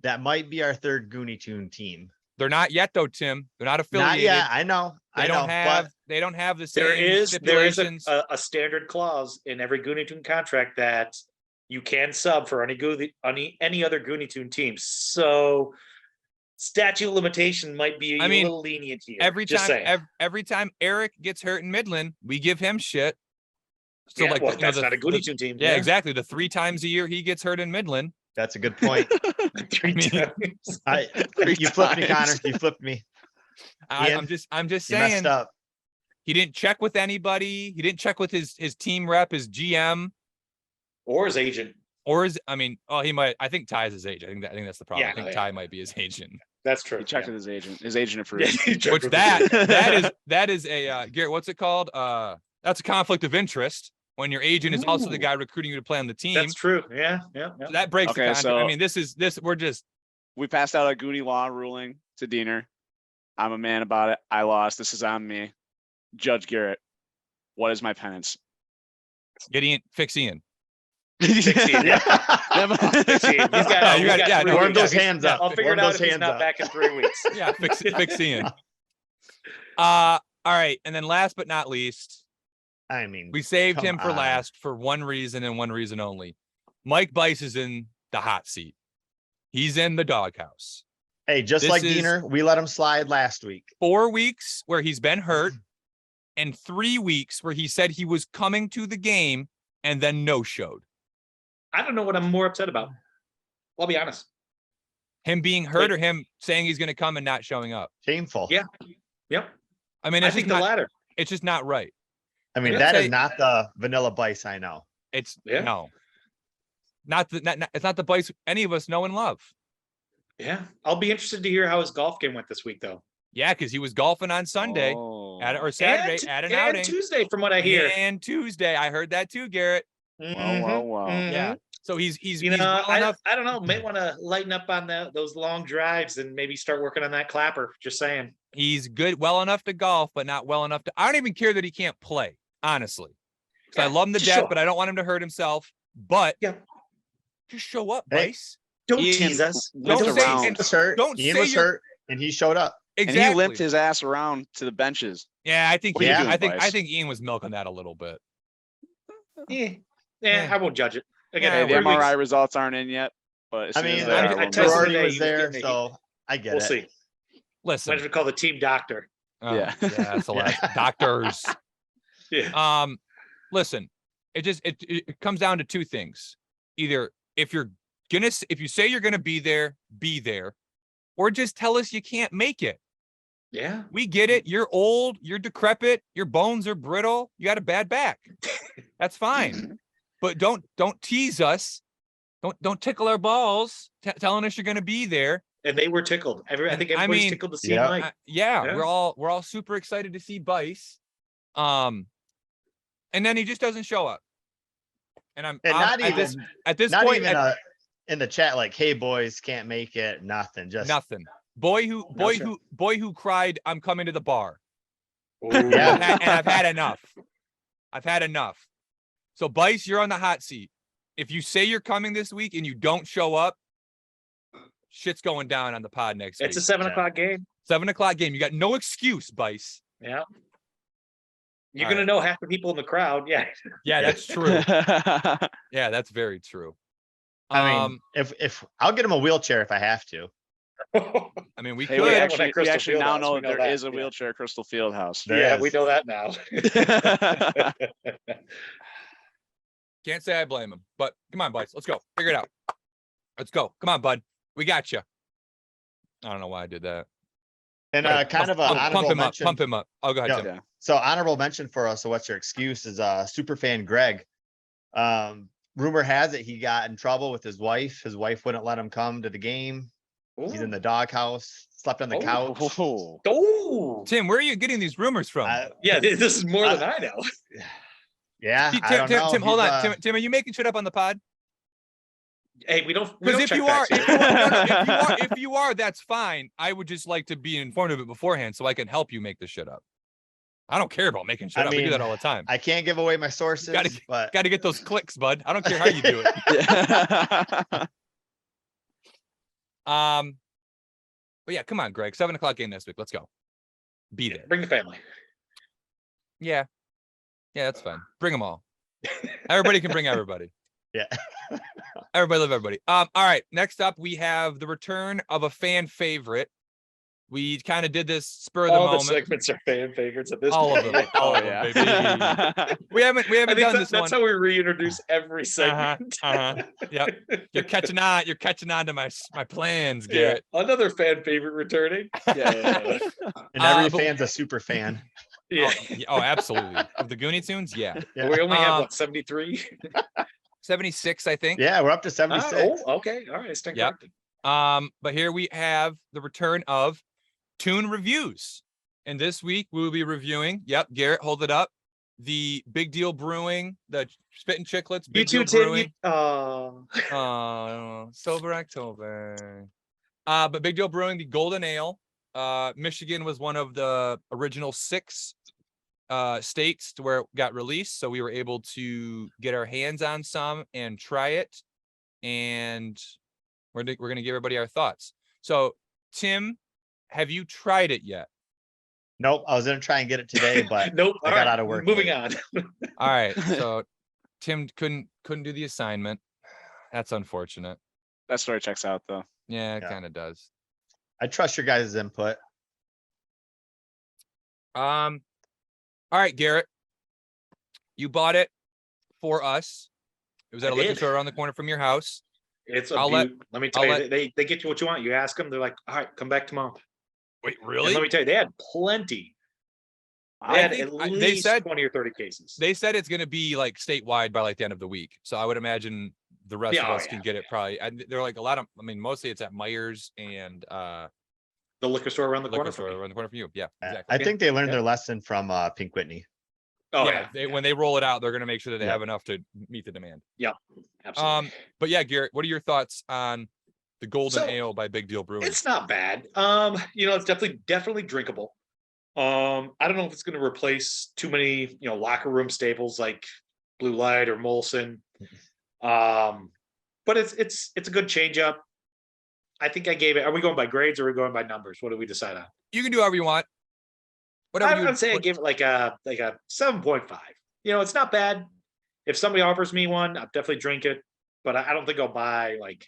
that might be our third Goonie Tune team. They're not yet though, Tim. They're not affiliated. Not yet. I know. They I know. don't have. But They don't have the same There is stipulations. a standard clause in every Goonie Tune contract that you can sub for any other Goonie Tune team. So statute of limitation might be a I mean, little lenient here. every Just time, saying. every time Eric gets hurt in Midland, we give him shit. So Yeah, like, well, you know, that's not a Goonie Tune team. Yeah, exactly. The 3 times a year he gets hurt in Midland. that's a good point. Three I mean- times. You flipped me, Connor. times. You flipped me. Ian, I'm just You messed saying up. he didn't check with anybody. He didn't check with his team rep, his GM, Or his agent. or his. I mean, he might. I think Ty's his agent. I think that's the problem. Yeah, I think yeah. Ty might be his agent. That's true. He checked yeah. with his agent. His agent approved. Yeah, he checked Which with his agent. that is a Garrett. What's it called? That's a conflict of interest when your agent is also the Ooh. guy recruiting you to play on the team. That's true. Yeah. Yeah. So that breaks the Okay, contract. I so- mean, this. We're just. We passed out a Goonie law ruling to Diener. I'm a man about it. I lost. This is on me. Judge Garrett, what is my penance? Getting fix Ian. Ian, yeah. Fix Ian. He's got, You got- yeah, three no, Warm weeks. those hands up. I'll figure Warm it out those if he's hands not up. back in 3 weeks. Yeah, fix Ian. All right, and then last but not least, I mean, we saved come him for on. last for one reason and one reason only. Mike Bice is in the hot seat. He's in the doghouse. Hey, just This like is- Diener, we let him slide last week. 4 weeks where he's been hurt, and 3 weeks where he said he was coming to the game and then no showed. I don't know what I'm more upset about. I'll be honest. Him being hurt or him saying he's going to come and not showing up. Shameful. Yeah. Yep. I mean, I it's think just the not, latter. it's just not right. I mean, I'd that is say- not the vanilla Bice I know. It's Yeah. no, not it's not the Bice any of us know and love. Yeah. I'll be interested to hear how his golf game went this week, though. Yeah, because he was golfing on Sunday or Saturday at an and outing. Tuesday, from what I hear. And Tuesday, I heard that too, Garrett. Wow. Yeah. So he's You he's know, well enough. I don't know. May want to lighten up on those long drives and maybe start working on that clapper. Just saying. He's good, well enough to golf, but not well enough to. I don't even care that he can't play, honestly. Because I love him to just death, show up. but I don't want him to hurt himself. But Yeah. just show up, Hey. Bice. Don't Ian tease us. Don't limped say- around, Ian was hurt. Don't Ian say was you're- hurt, and he showed up. Exactly. and he limped his ass around to the benches. Yeah, I think. What are you Ian, doing, I think. I Bice? think Ian was milking that a little bit. Yeah. Yeah. I won't judge it. Again, Yeah, Hey, the we're MRI results aren't in yet, but as I soon as mean, they are, I we'll texted know. him Girardi today, was he was there, getting it. so I get We'll it. see. Listen. Might as well call the team doctor. Yeah. That's the last doctors. Yeah. Listen, it comes down to two things. Either if you say you're gonna be there, or just tell us you can't make it. Yeah. We get it. You're old, you're decrepit, your bones are brittle, you got a bad back. That's fine. But don't tease us. Don't tickle our balls telling us you're gonna be there. And they were tickled. I think I everybody's mean, tickled to see yeah. Mike. Yeah, Yeah. we're all super excited to see Bice. And then he just doesn't show up. And I'm not at this Not point even in the chat, like, "Hey boys, can't make it." Nothing. Just nothing. Boy who cried, "I'm coming to the bar." Yeah. And I've had enough. I've had enough. So Bice, you're on the hot seat. If you say you're coming this week and you don't show up, shit's going down on the pod next It's a week. 7 Yeah. o'clock game. 7:00 game. You got no excuse, Bice. Yeah. You're All gonna right. know half the people in the crowd. Yeah. Yeah, that's true. Yeah, that's very true. I mean, if I'll get him a wheelchair if I have to. I mean, we Hey, could. we Yeah, actually, at Crystal now Fieldhouse, know we that know there that, is a yeah. wheelchair at Crystal Fieldhouse. There Yeah, is. we know that now. Can't say I blame him, but come on, Bice. Let's go. Figure it out. Let's go. Come on, bud. We got you. I don't know why I did that. And Right, kind of an pump honorable him up. mention. Pump him up. Oh, go ahead, Yeah. Tim. Yeah. So honorable mention for us. So what's your excuse? Is super fan Greg. Rumor has it he got in trouble with his wife. His wife wouldn't let him come to the game. He's in the doghouse. Slept on the Oh. couch. Oh. Oh. Tim, where are you getting these rumors from? Yeah, this is more than I know. Yeah, Tim, I don't know. Tim, hold He's, on. Tim, are you making shit up on the pod? Hey, we don't Because if check you are, facts if here. you are, no, no, if you are, that's fine. I would just like to be informed of it beforehand so I can help you make this shit up. I don't care about making shit I up. We do mean, that all the time. I can't give away my sources, but Got to get those clicks, bud. I don't care how you do it. But yeah, come on, Greg. 7:00 game this week. Let's go. Be there. Bring the family. Yeah. Yeah, that's fine. Bring them all. Everybody can bring everybody. yeah. Everybody love everybody. All right. Next up, we have the return of a fan favorite. We kind of did this spur of the All the moment. segments are fan favorites at this All of point. them. All of them, baby. We haven't I think done this that's one. how we reintroduce every segment. Yep. You're catching on to my plans, Yeah, Garrett. another fan favorite returning. Yeah. And every but- fan's a super fan. Yeah. Oh, absolutely. Of the Goonie Tunes, yeah. Yeah. We only have Um, what, 73? 76, I think. Yeah, we're up to 76. Okay. All right. Stand Yep. corrected. But here we have the return of Toon Reviews. And this week we will be reviewing, Garrett, hold it up. The Big Deal Brewing, the Spittin Chiclets You Big too, Deal Tim. Brewing. Oh. Sober October. But Big Deal Brewing, the Golden Ale. Michigan was one of the original 6 states to where it got released. So we were able to get our hands on some and try it. And we're going to give everybody our thoughts. So, Tim, have you tried it yet? Nope. I was gonna try and get it today, but Nope. I All got right, out of work Moving late. on. All right. So Tim couldn't do the assignment. That's unfortunate. That story checks out though. Yeah, it Yeah. kind of does. I trust your guys' input. All right, Garrett. You bought it for us. It was at I a liquor did. store around the corner from your house. It's a I'll let- let me tell I'll you, they get you what you want. You ask them, they're like, all right, come back tomorrow. Wait, And really? let me tell you, they had plenty. They I had think at they least said 20 or 30 cases. they said it's going to be like statewide by like the end of the week. So I would imagine the rest Yeah, of oh, us can yeah. get it probably. And they're like a lot of. I mean, mostly it's at Myers and The liquor store around the liquor corner. store from me. around the corner from you. Yeah, I exactly. think they learned Yeah. their lesson from Pink Whitney. Oh yeah, when they roll it out, they're going to make sure that they Yeah. have enough to meet the demand. Absolutely. But yeah, Garrett, what are your thoughts on the Golden So, Ale by Big Deal Brewing? It's not bad. It's definitely drinkable. I don't know if it's going to replace too many, locker room staples like Blue Light or Molson. But it's a good change up. I think I gave it. Are we going by grades or are we going by numbers? What do we decide on? You can do whatever you want. I would say I give it like a 7.5. It's not bad. If somebody offers me one, I'll definitely drink it. But I don't think I'll buy like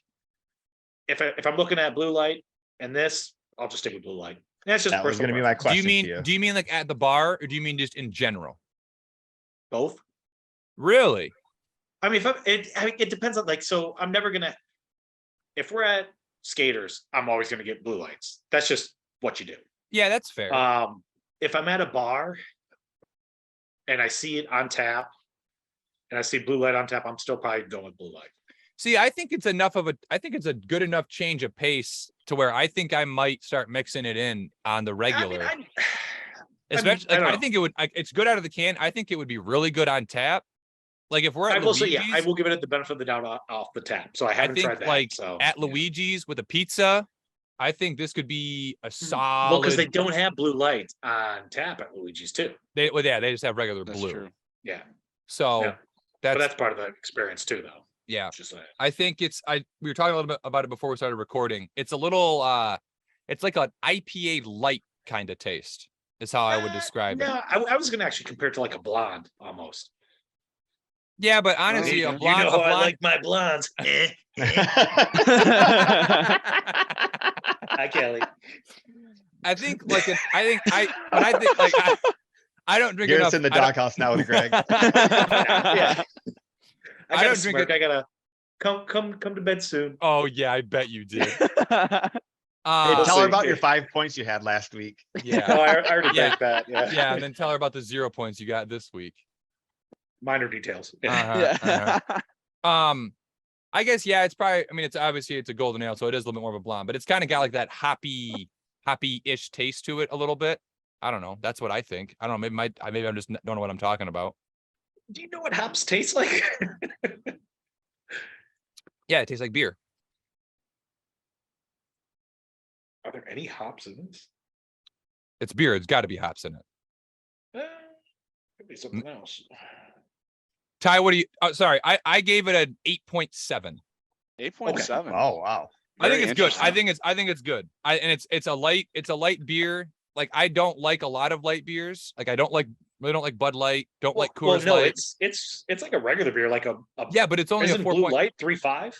if I'm looking at Blue Light and this, I'll just stick with Blue Light. That's just That was personal going to be my preference. question to you. Do you mean like at the bar, or do you mean just in general? Both. Really? I mean, it depends on so I'm never gonna. If we're at Skaters, I'm always gonna get Blue Lights. That's just what you do. Yeah, that's fair. If I'm at a bar and I see it on tap, and I see Blue Light on tap, I'm still probably going with Blue Light. See, I think it's a good enough change of pace to where I think I might start mixing it in on the regular. Especially, I think it would. It's good out of the can. I think it would be really good on tap. Like if we're at Luigi's, I will give it the benefit of the doubt off the tap. So I I haven't think tried that. like So at Luigi's with a pizza, I think this could be a solid. well, because they don't have Blue Light on tap at Luigi's too. They just have regular That's blue. true. Yeah, So Yeah. but that's part of the experience too, though. yeah. Just like, I think we were talking a little bit about it before we started recording. It's a little it's like an IPA light kind of taste is how I would describe it. No, I was gonna actually compare it to like a blonde almost. Yeah, but honestly, okay. a blonde, I like my blondes. Hi, Kelly. I think like I don't drink Garrett's enough. in the I don't- doghouse now with Greg. Yeah. I don't drink it. I gotta come to bed soon. Oh yeah, I bet you did. Hey, We'll tell her see. about your 5 points you had last week. Yeah, Oh, I already Yeah. banked that. Yeah. yeah, and then tell her about the 0 points you got this week. Minor details. Yeah. I guess yeah, it's probably. I mean, it's obviously it's a golden ale, so it is a little bit more of a blonde, but it's kind of got like that hoppy-ish taste to it a little bit. I don't know. That's what I think. I don't know. Maybe I'm just don't know what I'm talking about. Do you know what hops taste like? Yeah, it tastes like beer. Are there any hops in this? It's beer. It's got to be hops in it. Could be something else. Ty, what do you? Oh, sorry, I gave it an 8.7. 8.7. Oh, wow. I think Very it's good. I interesting. think it's good. It's a light beer. Like I don't like a lot of light beers. Like I really don't like Bud Light. Don't like Coors no, Light. it's like a regular beer, like a Yeah, but it's only a isn't 4 Blue point. Light 3.5.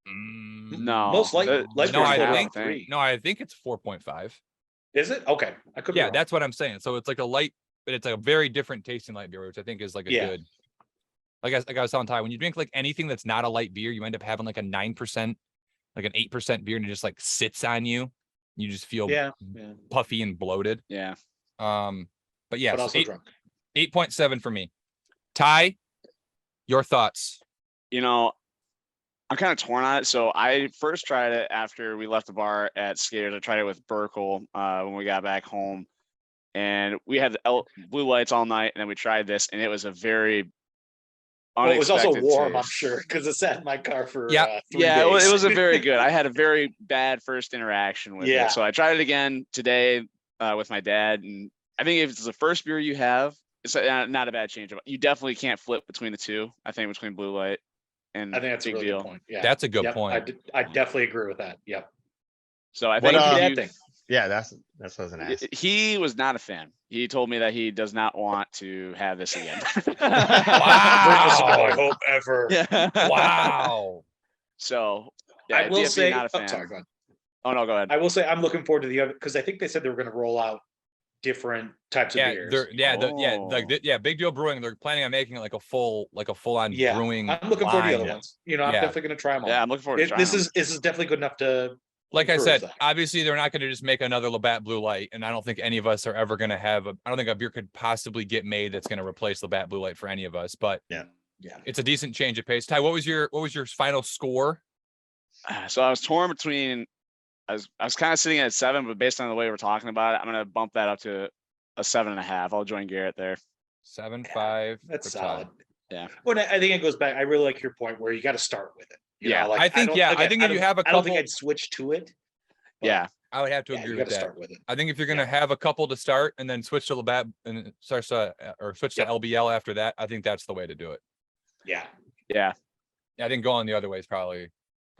No, Most light that- beers No, are I around think 3. no, I think it's 4.5. Is it? Okay, I could. be Yeah, wrong. that's what I'm saying. So it's like a light, but it's like a very different tasting light beer, which I think is like a Yeah. good. Like I was telling Ty, when you drink like anything that's not a light beer, you end up having like a 9%, like an 8% beer, and it just like sits on you. You just feel Yeah. puffy and bloated. Yeah. But yeah, But so also drunk. 8.7 for me. Ty, your thoughts? I'm kind of torn on it. So I first tried it after we left the bar at Skaters. I tried it with Burkle when we got back home, and we had Blue Lights all night, and then we tried this, and it was a very Well, it was also unexpected warm, I'm taste. sure, because it sat in my car for Yeah. 3 Yeah, days. it was a very good. I had a very bad first interaction with Yeah. it. So I tried it again today with my dad, and I think if it's the first beer you have, it's not a bad change. You definitely can't flip between the two. I think between Blue Light and I think that's a Big really Deal. good point. Yeah, That's a good Yep, point. I definitely agree with that. Yep. So I What, think if uh, you- thing. Yeah, that's what I was gonna ask. he was not a fan. He told me that he does not want to have this again. First of all, I hope ever. Yeah. Wow. So yeah, I will definitely say. not a fan. Sorry, go ahead. Oh no, go ahead. I will say I'm looking forward to the other because I think they said they were going to roll out different types of beers. Big Deal Brewing. They're planning on making it like a full on Yeah, brewing. I'm looking forward to the other line. ones. You know, I'm definitely going to try them all. Yeah, I'm looking forward to trying This them. is definitely good enough to. Like I encourage said, that. obviously they're not going to just make another Labatt Blue Light, and I don't think any of us are ever going to have. I don't think a beer could possibly get made that's going to replace Labatt Blue Light for any of us. But Yeah, it's a decent change of pace. Ty, what was your final score? So I was torn between. I was kind of sitting at 7, but based on the way we're talking about it, I'm gonna bump that up to a 7.5. I'll join Garrett there. 7.5. That's solid. Yeah. Well, I think it goes back. I really like your point where you got to start with it. You know, like, I think if you have a I don't couple, think I'd switch to it. but Yeah. I would have to you agree got with to that. start with it. I think if you're going to have a couple to start and then switch to Labatt and switch to LBL after that, I think that's the way to do it. Yeah. Yeah. I think going the other way is probably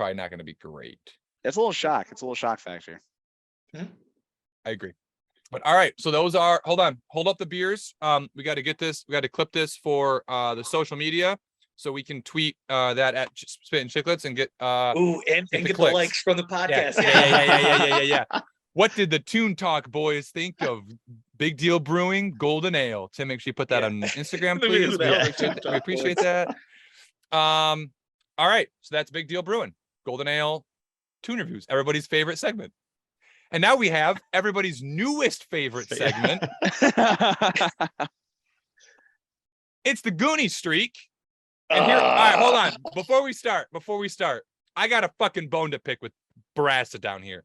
not going to be great. It's a little shock. It's a little shock factor. I agree. But all right, so those are, hold up the beers. We got to get this, we got to clip this for the social media so we can tweet that at Spittin Chiclets and get Ooh, and the get the clicks. likes from the podcast. Yeah. What did the Toon Talk boys think of Big Deal Brewing Golden Ale? Tim, make sure you put that on Instagram, Let me please. do We that. appreciate that. All right, so that's Big Deal Brewing Golden Ale Toon Reviews, everybody's favorite segment. And now we have everybody's newest favorite segment. It's the Goonie Streak. And here, all right, hold on. Before we start, I got a fucking bone to pick with Barassa down here.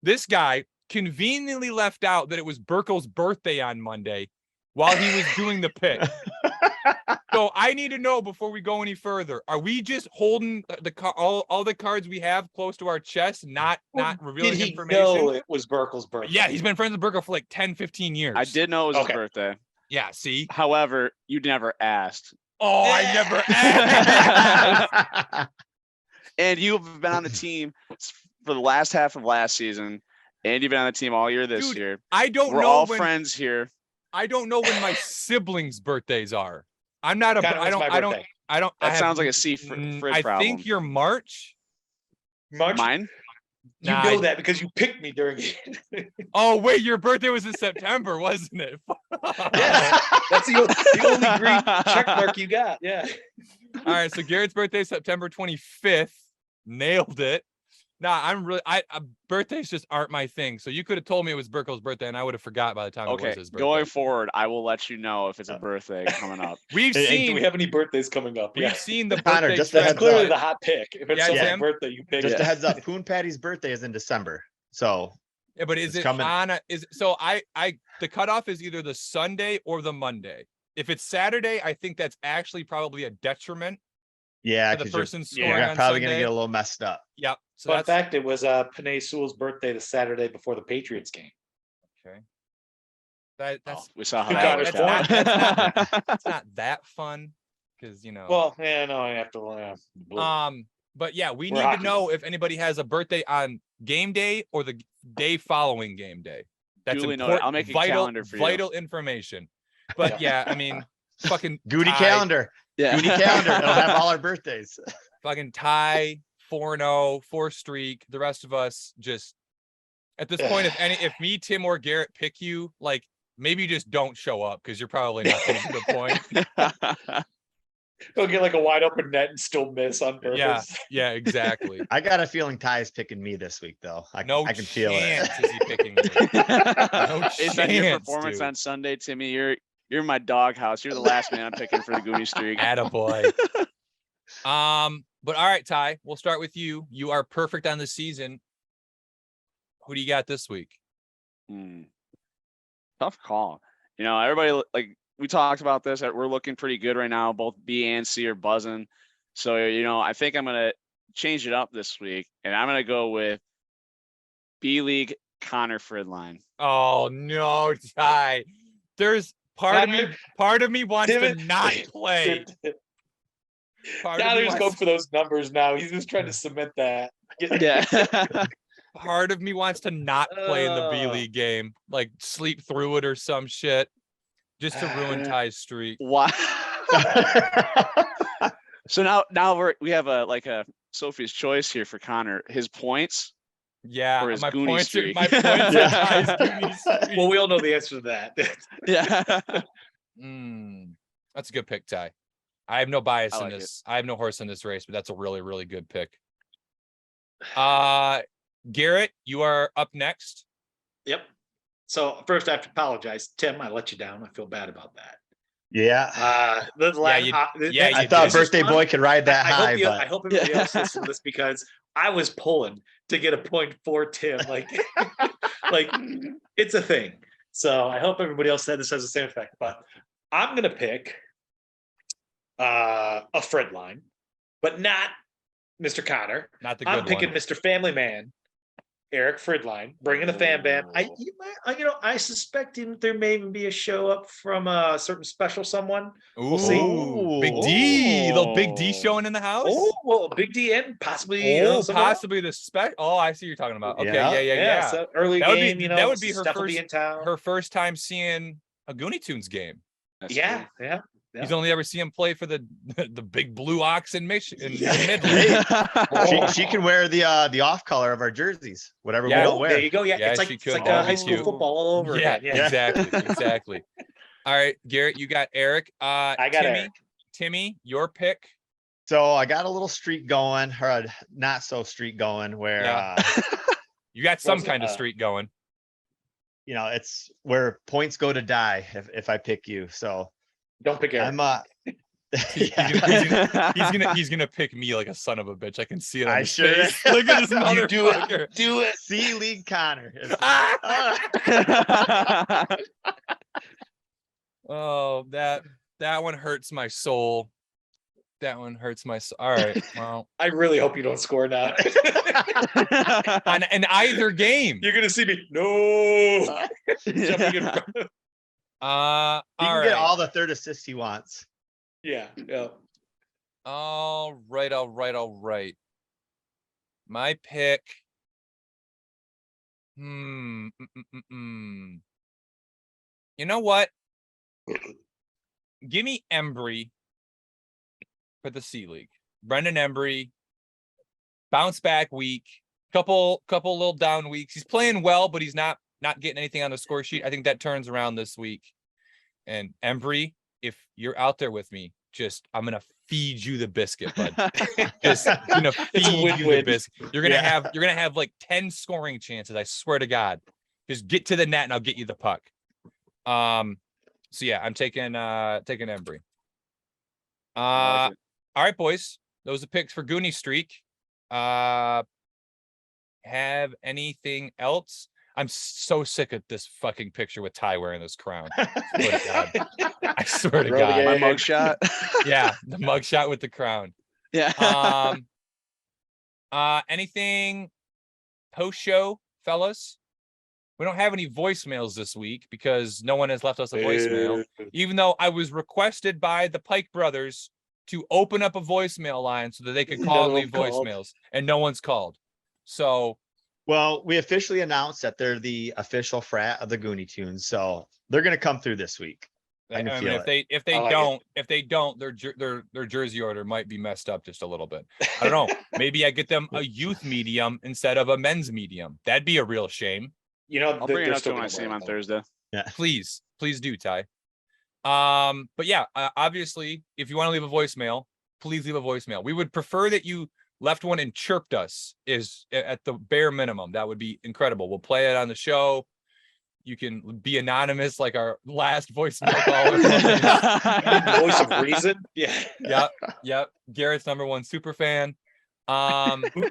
This guy conveniently left out that it was Burkle's birthday on Monday while he was doing the pick. So I need to know before we go any further, are we just holding all the cards we have close to our chest, not revealing Did he information? know it was Burkle's birthday? Yeah, he's been friends with Burkle for like 10, 15 years. I did know it was Okay. his birthday. Yeah, see? However, you never asked. Oh, I never asked. And you've been on the team for the last half of last season, and you've been on the team all year this Dude, year. I don't We're know all when friends here. I don't know when my siblings' birthdays are. I'm not a Kinda was my birthday. That sounds like a C I Frid problem. think you're March. March. Mine? You Nah, know that because you picked me during it. Oh, wait, your birthday was in September, wasn't it? Yeah. That's the only green check mark you got. Yeah. All right, so Garrett's birthday, September 25th. Nailed it. Nah, I'm really birthdays just aren't my thing. So you could have told me it was Burkle's birthday and I would have forgot by the time it Okay, was his birthday. going forward, I will let you know if it's a birthday coming up. We've Do seen we have any birthdays coming up? we've seen the Connor, birthday just a trend. heads Clearly up. the hot pick. If it's Yeah, someone's Tim? birthday, you pick Just it. a heads up, Poon Patty's birthday is in December. So Yeah, but is It's it coming. on a, is so I the cutoff is either the Sunday or the Monday. If it's Saturday, I think that's actually probably a detriment yeah, to the 'cause you're- person yeah, scoring you're on probably Sunday. gonna get a little messed up. Yep. So Fun that's fact, it was Panay Sewell's birthday the Saturday before the Patriots game. okay. That's We saw how Two that Connors worked won. out. that's not that fun because you know. Well, yeah, no, I have to. But yeah, we We're need to hockey. know if anybody has a birthday on game day or the day following game day. That's Duly noted. important. I'll make a vital, calendar for you. vital information. But yeah, I mean, fucking Goody Ty- calendar. Yeah. Goody calendar. It'll have all our birthdays. fucking Ty 4-0, 4 streak. The rest of us just at this point, if me, Tim, or Garrett pick you, like maybe just don't show up because you're probably not getting to the point. He'll get like a wide open net and still miss on purpose. Yeah, yeah, exactly. I got a feeling Ty's picking me this week, though. I can feel chance it. is he picking me. No Based on your chance, performance dude. on Sunday, Timmy, you're my doghouse. You're the last man I'm picking for the Goonie streak. Attaboy. But all right, Ty, we'll start with you. You are perfect on the season. Who do you got this week? Tough call. You know, everybody, like we talked about this, that we're looking pretty good right now. Both B and C are buzzing. So, you know, I think I'm going to change it up this week, and I'm going to go with B League Connor Fridline. Oh no, Ty. There's part of me wants to not play. Part of me Connor's wants- going for those numbers now. He's just trying to cement that. Yeah. part of me wants to not play in the B League game, like sleep through it or some shit, just to ruin Ty's streak. Why? So now we have a Sophie's choice here for Connor. His points Yeah, Or his my Goonie points are streak. my points are Ty's Goonie streak. Well, we all know the answer to that. Yeah. That's a good pick, Ty. I have no bias I in like it. this. I have no horse in this race, but that's a really, really good pick. Garrett, you are up next. Yep. So first I have to apologize. Tim, I let you down. I feel bad about that. Yeah. I thought birthday boy could ride that high, I but hope everybody else listens to this because I was pulling to get a point for Tim. Like, like it's a thing. So I hope everybody else said this has the same effect. But I'm gonna pick a Fred line, but not Mr. Connor. Not the good I'm picking one. Mr. Family Man, Eric Fridline, bringing a fan band. I suspect there may even be a show up from a certain special someone. We'll see. Big D, little Big D showing in the house. Oh, well, Big D and possibly. Possibly the spec. Oh, I see what you're talking about. Okay, yeah. So early That would game, be you know, that would be her Steph will first be in town. her first time seeing a Goonie Tunes game. That's Yeah. He's only ever seen him play for the big blue ox in Michigan. she can wear the off color of our jerseys, whatever Yeah. we don't wear. There you go. Yeah, Yeah, it's she like, could. it's like That'd high be school cute. football all over Yeah, again. exactly. All right, Garrett, you got Eric. I got Eric. Timmy, your pick. So I got a little streak going, or a not so streak going, where Yeah. You got some Was it, kind of streak going. you know, it's where points go to die if I pick you. So Don't pick Eric. I'm He's gonna pick me like a son of a bitch. I can see it on I his should. face. Look at this You do it. motherfucker. Do it. C League Connor. Oh, that one hurts my soul. That one hurts my soul. All right. Well, I really hope you don't score now. on in either game. You're gonna see me. No. Jumping in front. He All can right. get all the third assists he wants. Yeah. All right. My pick. You know what? Give me Embry for the C League. Brendan Embry, bounce back week. Couple little down weeks. He's playing well, but he's not getting anything on the score sheet. I think that turns around this week. And Embry, if you're out there with me, I'm gonna feed you the biscuit, bud. Just gonna feed you the biscuit. You're gonna have like 10 scoring chances. I swear to God. Just get to the net and I'll get you the puck. So yeah, I'm taking Embry. All right, boys. Those are picks for Goonie Streak. Have anything else? I'm so sick of this fucking picture with Ty wearing this crown. I swear to God. My mugshot. Yeah, the mugshot with the crown. Yeah. Anything post-show, fellas? We don't have any voicemails this week because no one has left us a voicemail. Even though I was requested by the Pike brothers to open up a voicemail line so that they could call and leave voicemails, and no one's called. So, well, we officially announced that they're the official frat of the Goonie Tunes, so they're going to come through this week. I mean, if they don't, their jersey order might be messed up just a little bit. I don't know. Maybe I get them a youth medium instead of a men's medium. That'd be a real shame. You know, I'll bring it up to when I see him on Thursday. Yeah, please do, Ty. But yeah, obviously, if you want to leave a voicemail, please leave a voicemail. We would prefer that you left one and chirped us is at the bare minimum. That would be incredible. We'll play it on the show. You can be anonymous like our last voicemail caller. Voice of reason. Yeah. Yep. Garrett's #1 super fan.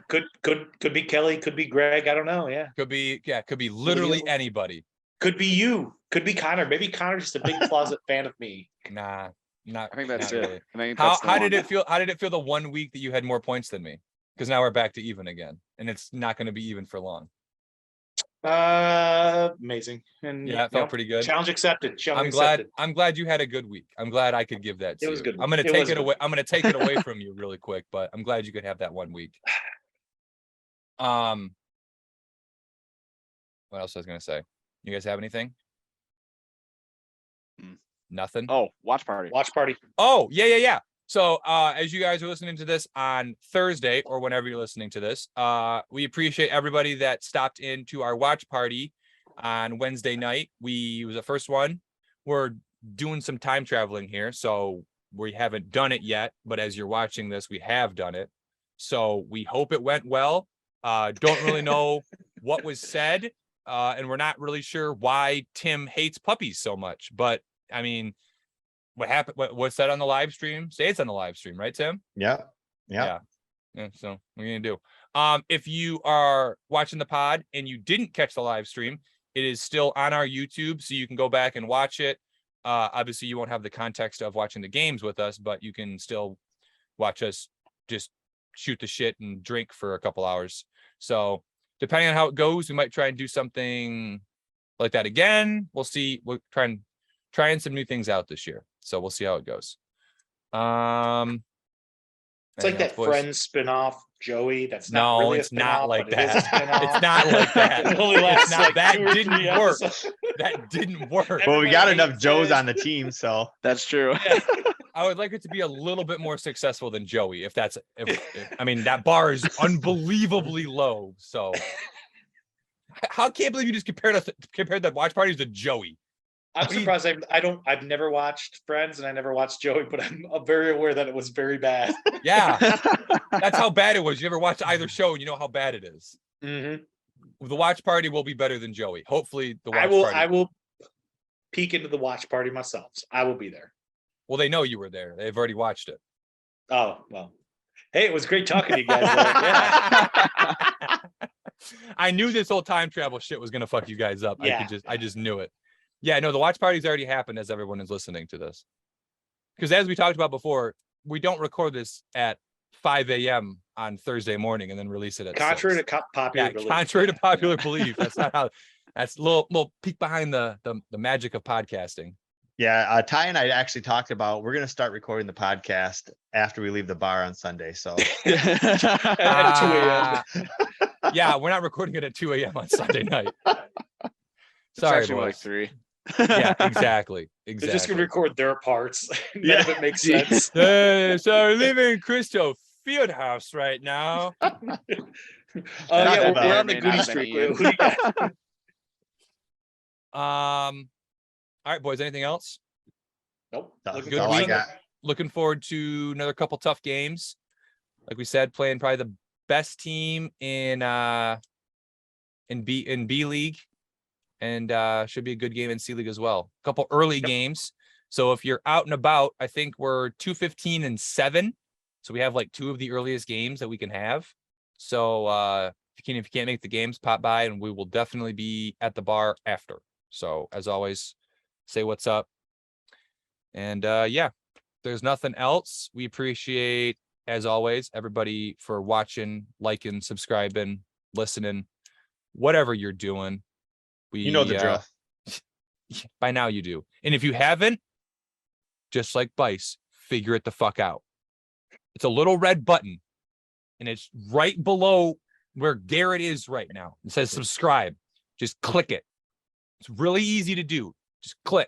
Could be Kelly, could be Greg. I don't know. Yeah. Could be literally anybody. Could be you. Could be Connor. Maybe Connor's just a big closet fan of me. Nah. I think that's it. Really. How did it feel? How did it feel the 1 week that you had more points than me? Because now we're back to even again, and it's not going to be even for long. Amazing. And yeah, it felt pretty good. Challenge accepted. I'm glad you had a good week. I'm glad I could give that to you. It was good. I'm going to take it away. I'm going to take it away from you really quick, but I'm glad you could have that 1 week. What else I was going to say? You guys have anything? Nothing. Oh, watch party. Watch party. Oh, yeah. So as you guys are listening to this on Thursday or whenever you're listening to this, we appreciate everybody that stopped into our watch party on Wednesday night. We was the first one. We're doing some time traveling here, so we haven't done it yet, but as you're watching this, we have done it. So we hope it went well. Don't really know what was said, and we're not really sure why Tim hates puppies so much, but I mean, what happened? What's said on the live stream? Say it's on the live stream, right, Tim? Yeah. So what are you gonna do? If you are watching the pod and you didn't catch the live stream, it is still on our YouTube, so you can go back and watch it. Obviously, you won't have the context of watching the games with us, but you can still watch us just shoot the shit and drink for a couple hours. So depending on how it goes, we might try and do something like that again. We'll see. We're trying some new things out this year. So we'll see how it goes. It's like that Friends spinoff, Joey. That's not really it's not like that. It's not like that. It only lasts like that 2 or 3 didn't work. episodes. That didn't work. Well, we got Everybody enough hates Joes it. on the team, so That's true. I would like it to be a little bit more successful than Joey. If I mean, that bar is unbelievably low. So I can't believe you just compared the watch parties to Joey. I'm surprised I've never watched Friends and I never watched Joey, but I'm very aware that it was very bad. Yeah, that's how bad it was. You ever watched either show and you know how bad it is. Mm-hmm. The watch party will be better than Joey. Hopefully, the watch party. I will peek into the watch party myself. So I will be there. Well, they know you were there. They've already watched it. Oh, well. Hey, it was great talking to you guys. Yeah. I knew this whole time travel shit was gonna fuck you guys up. Yeah. I just knew it. Yeah, no, the watch party's already happened as everyone is listening to this. Because as we talked about before, we don't record this at 5 a.m. on Thursday morning and then release it at Contrary 6. to popular belief. Contrary to popular belief. That's not how. That's a little peek behind the magic of podcasting. yeah. Ty and I actually talked about we're gonna start recording the podcast after we leave the bar on Sunday. So At 2 a.m. Yeah, we're not recording it at 2 a.m. on Sunday night. It's Sorry, actually more like boys. 3. Yeah, exactly. They're just Exactly. gonna record their parts. None Yeah. of it makes sense. So we're living in Crystal Field House right now. Oh Not yeah, bad. we're on the May not Goody have streak. been Who do you got? All right, boys. Anything else? Nope. That's Looking good all good I week. got. Looking forward to another couple tough games. Like we said, playing probably the best team in B League, and should be a good game in C League as well. A couple early games. So if you're out and about, I think we're 2-15-7. So we have like 2 of the earliest games that we can have. So if you can't make the games, pop by and we will definitely be at the bar after. So as always, say what's up. And yeah, there's nothing else. We appreciate, as always, everybody for watching, liking, subscribing, listening, whatever you're doing. You know the drill. By now you do. And if you haven't, just like Bice, figure it the fuck out. It's a little red button, and it's right below where Garrett is right now. It says subscribe. Just click it. It's really easy to do. Just click.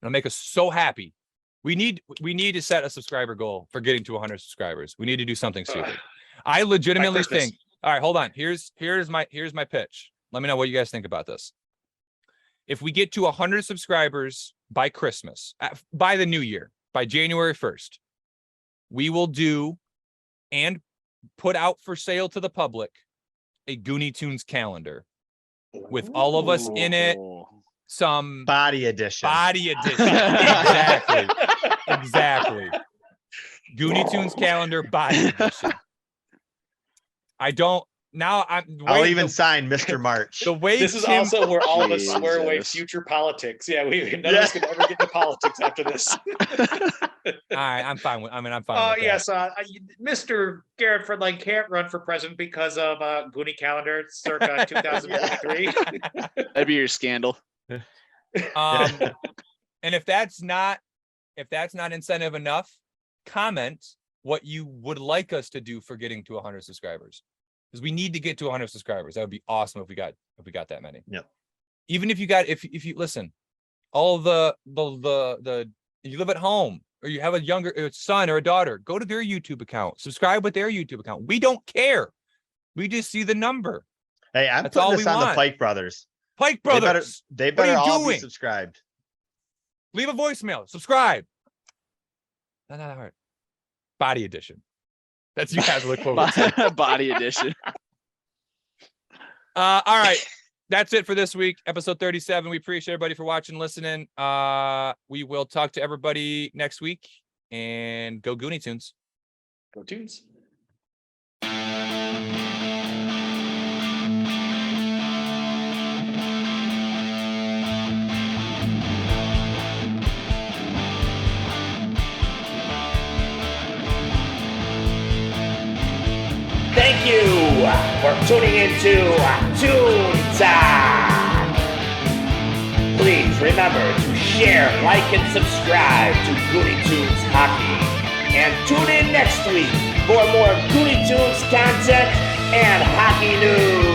It'll make us so happy. We need to set a subscriber goal for getting to 100 subscribers. We need to do something stupid. I legitimately Christmas. think. All right, hold on. Here's my pitch. Let me know what you guys think about this. If we get to 100 subscribers by Christmas, by the new year, by January 1st, we will do and put out for sale to the public a Goonie Tunes calendar with all of us in it. Some Body edition. body edition. Exactly. Goonie Tunes calendar body edition. I'll even sign Mr. March. the way This is Tim- also where all of us swear away Jesus. future politics. Yeah, none of us can ever get into politics after this. All right, I'm fine with. I'm fine. Oh with yes, Mr. Garrett Fredline can't run for president because of Goonie calendar circa 2023. That'd be your scandal. that. And if that's not incentive enough, comment what you would like us to do for getting to 100 subscribers, because we need to get to 100 subscribers. That would be awesome if we got that many. Yep. Even if you listen, all the you live at home, or you have a younger son or a daughter, go to their YouTube account, subscribe with their YouTube account. We don't care. We just see the number. Hey, I'm That's all putting this we on the want. Pike brothers. Pike They Brothers, They What are better you all be doing? subscribed. leave a voicemail, subscribe. Not hard. Body edition. That's you guys look forward to. Body edition. All right. That's it for this week, episode 37. We appreciate everybody for watching, listening. We will talk to everybody next week, and go Goonie Tunes. Go Toons. Thank you for tuning into Toons. Please remember to share, like, and subscribe to Goonie Tunes Hockey. And tune in next week for more Goonie Tunes content and hockey news.